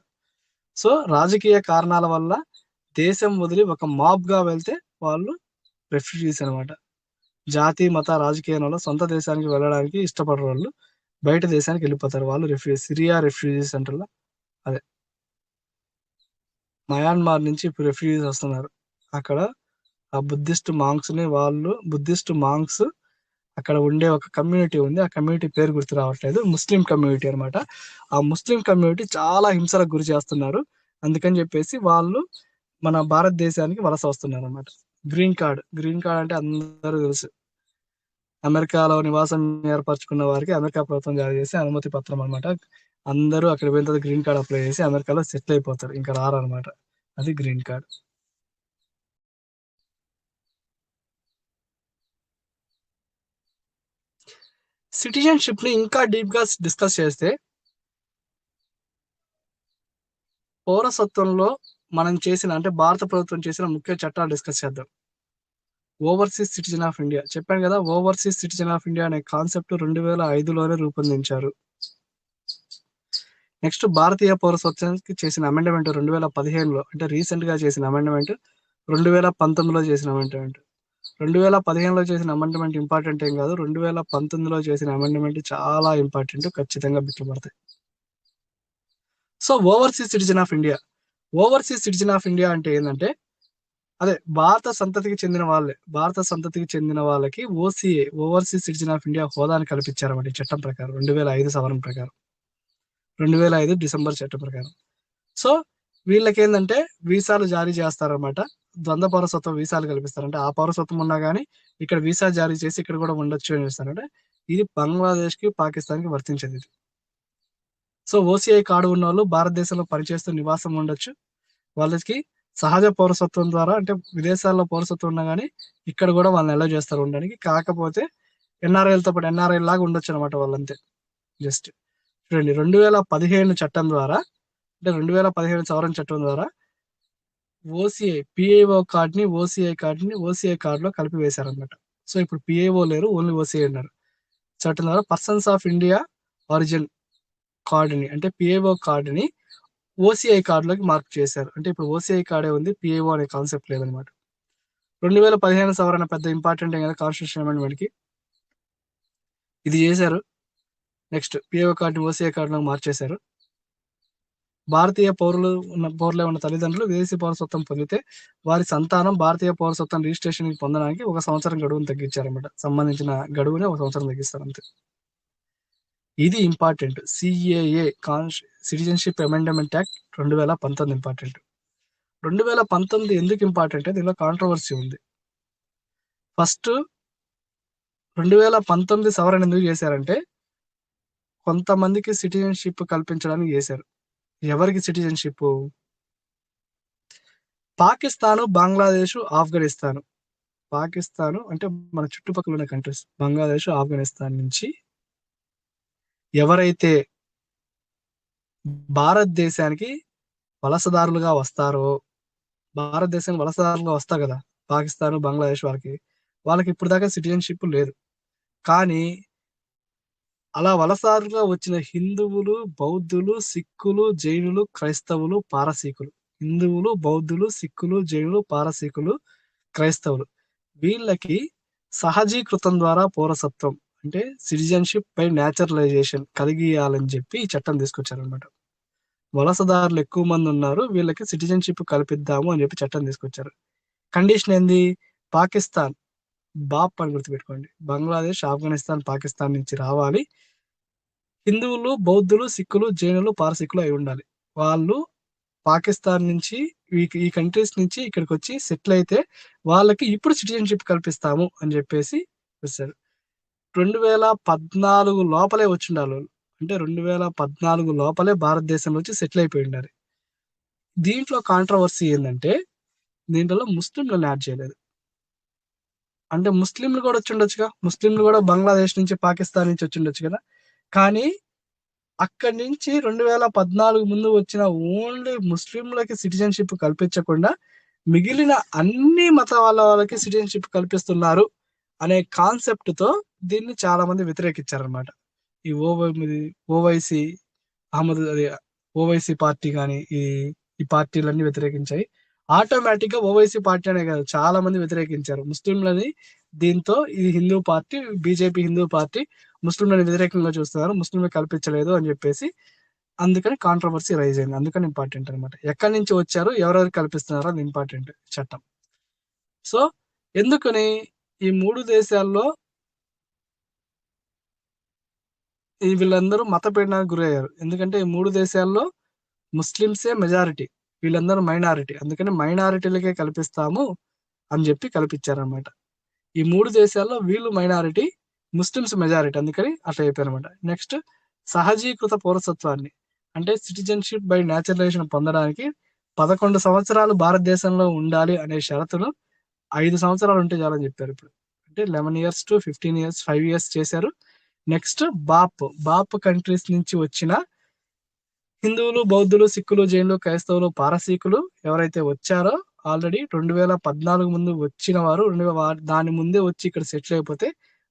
సో రాజకీయ కారణాల వల్ల దేశం వదిలి ఒక మాబ్ గా వెళ్తే వాళ్ళు రెఫ్యూజీస్ అనమాట. జాతి, మత, రాజకీయం వల్ల సొంత దేశానికి వెళ్ళడానికి ఇష్టపడరు వాళ్ళు, బయట దేశానికి వెళ్ళిపోతారు వాళ్ళు సిరియా రిఫ్యూజీస్ అంటారు. అదే మయన్మార్ నుంచి ఇప్పుడు రెఫ్యూజీస్ వస్తున్నారు. అక్కడ ఆ బుద్ధిస్ట్ మాంక్స్ అక్కడ ఉండే ఒక కమ్యూనిటీ ఉంది. ఆ కమ్యూనిటీ పేరు గుర్తు రావట్లేదు. ముస్లిం కమ్యూనిటీ అనమాట. ఆ ముస్లిం కమ్యూనిటీ చాలా హింసలకు గురి చేస్తున్నారు. అందుకని చెప్పేసి వాళ్ళు మన భారతదేశానికి వలస వస్తున్నారు అనమాట. గ్రీన్ కార్డ్ అంటే అందరూ తెలుసు. అమెరికాలో నివాసం ఏర్పరచుకున్న వారికి అమెరికా ప్రభుత్వం జారీ చేసే అనుమతి పత్రం అనమాట. అందరూ అక్కడ పోయిన తర్వాత గ్రీన్ కార్డ్ అప్లై చేసి అమెరికాలో సెటిల్ అయిపోతారు, ఇంకా రారనమాట. అది గ్రీన్ కార్డ్. సిటిజన్షిప్ ని ఇంకా డీప్ గా డిస్కస్ చేస్తే, పౌరసత్వంలో మనం చేసిన, అంటే భారత ప్రభుత్వం చేసిన ముఖ్య చట్టాలు డిస్కస్ చేద్దాం. ఓవర్సీస్ సిటిజన్ ఆఫ్ ఇండియా చెప్పాను కదా. ఓవర్సీస్ సిటిజన్ ఆఫ్ ఇండియా అనే కాన్సెప్ట్ 2005లోనే రూపొందించారు. నెక్స్ట్ భారతీయ పౌరసత్వానికి చేసిన అమెండ్మెంట్ 2015లో, అంటే రీసెంట్ గా చేసిన అమెండ్మెంట్. 2019లో చేసిన అమెండ్మెంట్. 2015లో చేసిన అమెండ్మెంట్ ఇంపార్టెంట్ ఏం కాదు, 2019లో చేసిన అమెండ్మెంట్ చాలా ఇంపార్టెంట్, ఖచ్చితంగా బిట్టుపడతాయి. So overseas citizen of India. Overseas citizen of India అంటే ఏంటంటే, అదే భారత సంతతికి చెందిన వాళ్ళకి OCA, overseas citizen of India హోదాని కల్పించారన్నమాట ఈ చట్టం ప్రకారం, 2005 సవరణ ప్రకారం, 2005 డిసెంబర్ చట్టం ప్రకారం. సో వీళ్ళకి ఏంటంటే వీసాలు జారీ చేస్తారనమాట. ద్వంద్వ పౌరసత్వం వీసాలు కల్పిస్తారంటే, ఆ పౌరసత్వం ఉన్నా కానీ ఇక్కడ వీసా జారీ చేసి ఇక్కడ కూడా ఉండొచ్చు అని చేస్తారంటే, ఇది బంగ్లాదేశ్ కి, పాకిస్తాన్ కి వర్తించేది ఇది. సో ఓసీఐ కార్డు ఉన్న వాళ్ళు భారతదేశంలో పనిచేస్తూ నివాసం ఉండొచ్చు. వాళ్ళకి సహజ పౌరసత్వం ద్వారా, అంటే విదేశాల్లో పౌరసత్వం ఉన్నా కానీ ఇక్కడ కూడా వాళ్ళని అలౌ చేస్తారు ఉండడానికి. కాకపోతే ఎన్ఆర్ఐలతో పాటు ఎన్ఆర్ఐ లాగా ఉండొచ్చు అనమాట వాళ్ళంతే. జస్ట్ చూడండి, 2015 చట్టం ద్వారా, అంటే 2015 సవరణ చట్టం ద్వారా ఓసీఐ పిఐఓ కార్డ్ని ఓసీఐ కార్డులో కలిపి వేశారనమాట. సో ఇప్పుడు పిఐఓ లేరు, ఓన్లీ ఓసీఐ ఉన్నారు. చట్టం ద్వారా పర్సన్స్ ఆఫ్ ఇండియా ఆరిజిన్ కార్డుని, అంటే పిఐఓ కార్డుని ఓసీఐ కార్డులోకి మార్పు చేశారు. అంటే ఇప్పుడు ఓసీఐ కార్డే ఉంది, పిఐఓ అనే కాన్సెప్ట్ లేదనమాట. 2015 సవరణ పెద్ద ఇంపార్టెంట్ కదా కాన్స్టిట్యూషన్ అమెండ్మెంట్ కి, ఇది చేశారు. నెక్స్ట్ పిఐఓ కార్డుని ఓసీఐ కార్డులోకి మార్చేశారు. భారతీయ పౌరులే ఉన్న తల్లిదండ్రులు విదేశీ పౌరసత్వం పొందితే వారి సంతానం భారతీయ పౌరసత్వం రిజిస్ట్రేషన్ పొందడానికి 1 సంవత్సరం గడువును తగ్గించారన్నమాట. సంబంధించిన గడువుని 1 సంవత్సరం తగ్గిస్తారు అంతే. ఇది important. CAA, citizenship amendment act 2019 important. 2019 ఎందుకు ఇంపార్టెంట్? దీనిలో కాంట్రవర్సీ ఉంది. ఫస్ట్ 2019 సవరణ ఎందుకు చేశారంటే, కొంతమందికి సిటిజన్షిప్ కల్పించడానికి చేశారు. ఎవరికి సిటిజన్షిప్? పాకిస్తాను, బంగ్లాదేశ్, ఆఫ్ఘనిస్తాను. పాకిస్తాను అంటే మన చుట్టుపక్కల ఉన్న కంట్రీస్, బంగ్లాదేశ్, ఆఫ్ఘనిస్తాన్ నుంచి ఎవరైతే భారతదేశానికి వలసదారులుగా వస్తారో భారతదేశం వలసదారులుగా వస్తారు కదా, పాకిస్తాన్, బంగ్లాదేశ్ వాళ్ళకి ఇప్పుడు దాకా సిటిజన్షిప్ లేదు. కానీ అలా వలసదారులుగా వచ్చిన హిందువులు, బౌద్ధులు, సిక్కులు, జైనులు, క్రైస్తవులు, పారసీకులు, హిందువులు, బౌద్ధులు, సిక్కులు, జైనులు, పారసీకులు, క్రైస్తవులు, వీళ్ళకి సహజీకృతం ద్వారా పౌరసత్వం అంటే సిటిజన్షిప్ బై న్యాచురలైజేషన్ కలిగియాలని చెప్పి ఈ చట్టం తీసుకొచ్చారనమాట. వలసదారులు ఎక్కువ మంది ఉన్నారు, వీళ్ళకి సిటిజన్షిప్ కల్పిద్దాము అని చెప్పి చట్టం తీసుకొచ్చారు. కండిషన్ ఏంది? పాకిస్తాన్, బాప్ అని గుర్తుపెట్టుకోండి, బంగ్లాదేశ్, ఆఫ్ఘనిస్తాన్, పాకిస్తాన్ నుంచి రావాలి, హిందువులు, బౌద్ధులు, సిక్కులు, జైనులు, పారసీకులు అయి ఉండాలి. వాళ్ళు పాకిస్తాన్ నుంచి ఈ కంట్రీస్ నుంచి ఇక్కడికి వచ్చి సెటిల్ అయితే వాళ్ళకి ఇప్పుడు సిటిజన్షిప్ కల్పిస్తాము అని చెప్పేసి వచ్చారు. 2014 లోపలే వచ్చిండాలి వాళ్ళు. అంటే 2014 లోపలే భారతదేశంలో వచ్చి సెటిల్ అయిపోయి ఉండాలి. దీంట్లో కాంట్రవర్సీ ఏంటంటే దీంట్లో ముస్లింలను యాడ్ చేయలేదు. అంటే ముస్లింలు కూడా వచ్చి ఉండొచ్చుగా, ముస్లింలు కూడా బంగ్లాదేశ్ నుంచి, పాకిస్తాన్ నుంచి వచ్చి ఉండొచ్చు కదా. కానీ అక్కడి నుంచి 2014 ముందు వచ్చిన ఓన్లీ ముస్లింలకి సిటిజన్షిప్ కల్పించకుండా మిగిలిన అన్ని మత వాళ్ళకి సిటిజన్షిప్ కల్పిస్తున్నారు అనే కాన్సెప్ట్ తో దీన్ని చాలా మంది వ్యతిరేకించారనమాట. ఈ ఓవైసీ అహ్మద్ అది ఓవైసీ పార్టీ కానీ ఈ పార్టీలన్నీ వ్యతిరేకించాయి. ఆటోమేటిక్ గా ఓవైసీ పార్టీ అనే కాదు, చాలా మంది వ్యతిరేకించారు ముస్లింలని. దీంతో ఇది Hindu party, BJP Hindu party ముస్లింలను వ్యతిరేకంగా చూస్తున్నారు, ముస్లింలు కల్పించలేదు అని చెప్పేసి, అందుకని కాంట్రవర్సీ రైజ్ అయింది. అందుకని ఇంపార్టెంట్ అనమాట. ఎక్కడి నుంచి వచ్చారు, ఎవరెవరు కల్పిస్తున్నారో అది ఇంపార్టెంట్ చట్టం. సో ఎందుకని ఈ 3 దేశాల్లో వీళ్ళందరూ మతపీడనానికి గురయ్యారు? ఎందుకంటే ఈ 3 దేశాల్లో ముస్లింసే మెజారిటీ, వీళ్ళందరూ మైనారిటీ. అందుకని మైనారిటీలకే కల్పిస్తాము అని చెప్పి కల్పించారనమాట. ఈ 3 దేశాల్లో వీళ్ళు మైనారిటీ, ముస్లిమ్స్ మెజారిటీ, అందుకని అట్లా అయిపోయారనమాట. నెక్స్ట్, సహజీకృత పౌరసత్వాన్ని అంటే సిటిజన్షిప్ బై న్యాచురలైజేషన్ పొందడానికి 11 సంవత్సరాలు భారతదేశంలో ఉండాలి అనే షరతును 5 సంవత్సరాలు ఉంటే చాలని చెప్పారు. ఇప్పుడు అంటే 11 years to 15 years, 5 years చేశారు. నెక్స్ట్, బాప్ కంట్రీస్ నుంచి వచ్చిన హిందువులు, బౌద్ధులు, సిక్కులు, జైనులు, క్రైస్తవులు, పారసీకులు ఎవరైతే వచ్చారో ఆల్రెడీ 2014 ముందు వచ్చిన వారు, దాని ముందే వచ్చి ఇక్కడ సెటిల్ అయిపోతే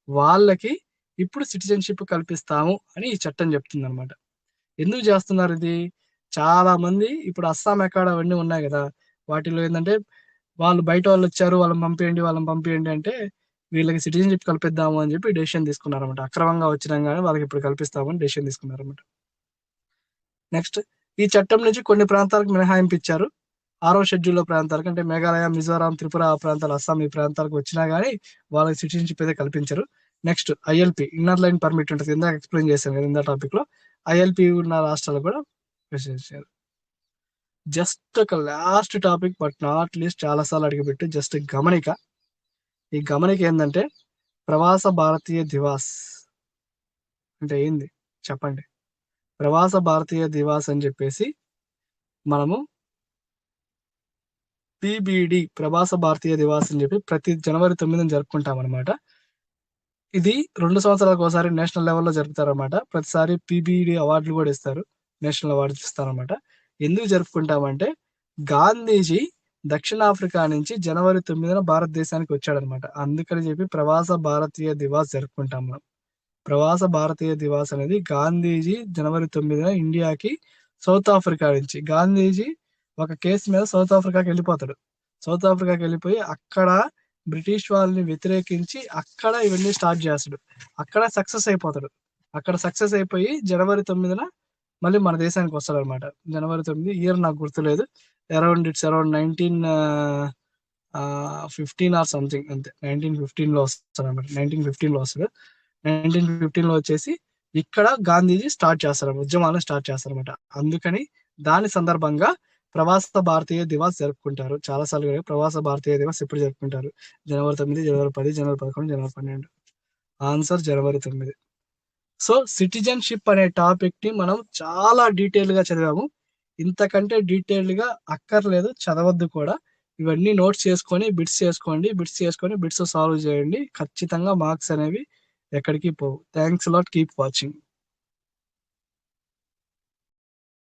వాళ్ళకి ఇప్పుడు సిటిజన్షిప్ కల్పిస్తాము అని ఈ చట్టం చెప్తుంది అనమాట. ఎందుకు చేస్తున్నారు ఇది? చాలా మంది ఇప్పుడు అస్సాం ఎక్కడ అవన్నీ ఉన్నాయి కదా, వాటిలో ఏంటంటే వాళ్ళు బయట వాళ్ళు వచ్చారు, వాళ్ళని పంపియండి అంటే వీళ్ళకి సిటిజన్షిప్ కల్పిద్దాము అని చెప్పి డెసిషన్ తీసుకున్నారన్నమాట. అక్రమంగా వచ్చినా కానీ వాళ్ళకి ఇప్పుడు కల్పిస్తామని డెసిషన్ తీసుకున్నారన్నమాట. నెక్స్ట్, ఈ చట్టం నుంచి కొన్ని ప్రాంతాలకు మినహాయింపు ఇచ్చారు. 6వ షెడ్యూల్లో ప్రాంతాలకు, అంటే మేఘాలయ, మిజోరాం, త్రిపుర ప్రాంతాలు, అస్సాం ఈ ప్రాంతాలకు వచ్చినా కానీ వాళ్ళకి సిటిజన్షిప్ అయితే కల్పించరు. Next, ILP inner line permit ఉంటుంది, ఇందాక ఎక్స్ప్లెయిన్ చేశాను కదా ఇందా టాపిక్ లో. ILP ఉన్న రాష్ట్రాలు కూడా విశేషించారు. జస్ట్ ఒక last topic but not least, చాలా సార్లు అడిగిపెట్టి జస్ట్ గమనిక. ఈ గమనిక ఏంటంటే ప్రవాస భారతీయ దివాస్ అంటే ఏంది చెప్పండి? ప్రవాస భారతీయ దివాస్ అని చెప్పేసి మనము PBD ప్రవాస భారతీయ దివాస్ అని చెప్పి ప్రతి జనవరి 9 జరుపుకుంటాం అనమాట. ఇది 2 సంవత్సరాలకు ఒకసారి నేషనల్ లెవెల్లో జరుపుతారనమాట. ప్రతిసారి PBD అవార్డులు కూడా ఇస్తారు, నేషనల్ అవార్డ్స్ ఇస్తారనమాట. ఎందుకు జరుపుకుంటామంటే గాంధీజీ దక్షిణాఫ్రికా నుంచి జనవరి 9 భారతదేశానికి వచ్చాడనమాట. అందుకని చెప్పి ప్రవాస భారతీయ దివాస్ జరుపుకుంటాం మనం. ప్రవాస భారతీయ దివాస్ అనేది గాంధీజీ జనవరి 9 ఇండియాకి సౌత్ ఆఫ్రికా నుంచి, గాంధీజీ ఒక కేసు మీద సౌత్ ఆఫ్రికాకి వెళ్ళిపోతాడు. సౌత్ ఆఫ్రికాకి వెళ్ళిపోయి అక్కడ బ్రిటిష్ వాళ్ళని వ్యతిరేకించి అక్కడ ఇవన్నీ స్టార్ట్ చేస్తాడు. అక్కడ సక్సెస్ అయిపోతాడు. అక్కడ సక్సెస్ అయిపోయి జనవరి 9 మళ్ళీ మన దేశానికి వస్తాడు అనమాట. జనవరి 9 ఇయర్ నాకు గుర్తులేదు, ఇట్స్ అరౌండ్ 1915 ఆర్ సంథింగ్, అంతే. 1915 వస్తాడు అనమాట. 1915 వస్తాడు. 1915 వచ్చేసి ఇక్కడ గాంధీజీ స్టార్ట్ చేస్తారు, ఉద్యమాలను స్టార్ట్ చేస్తారు అనమాట. అందుకని దాని సందర్భంగా ప్రవాస భారతీయ దివాస్ జరుపుకుంటారు. చాలా సార్లు ప్రవాస భారతీయ దివాస్ ఎప్పుడు జరుపుకుంటారు? జనవరి 9, జనవరి 10, జనవరి 11, జనవరి 12. ఆన్సర్ జనవరి 9. సో సిటిజన్షిప్ అనే టాపిక్ ని మనం చాలా డీటెయిల్ గా చదివాము. ఇంతకంటే డీటెయిల్డ్ గా అక్కర్లేదు, చదవద్దు కూడా. ఇవన్నీ నోట్స్ చేసుకొని బిట్స్ సాల్వ్ చేయండి. ఖచ్చితంగా మార్క్స్ అనేవి ఎక్కడికి పోవు. Thanks lot, keep watching.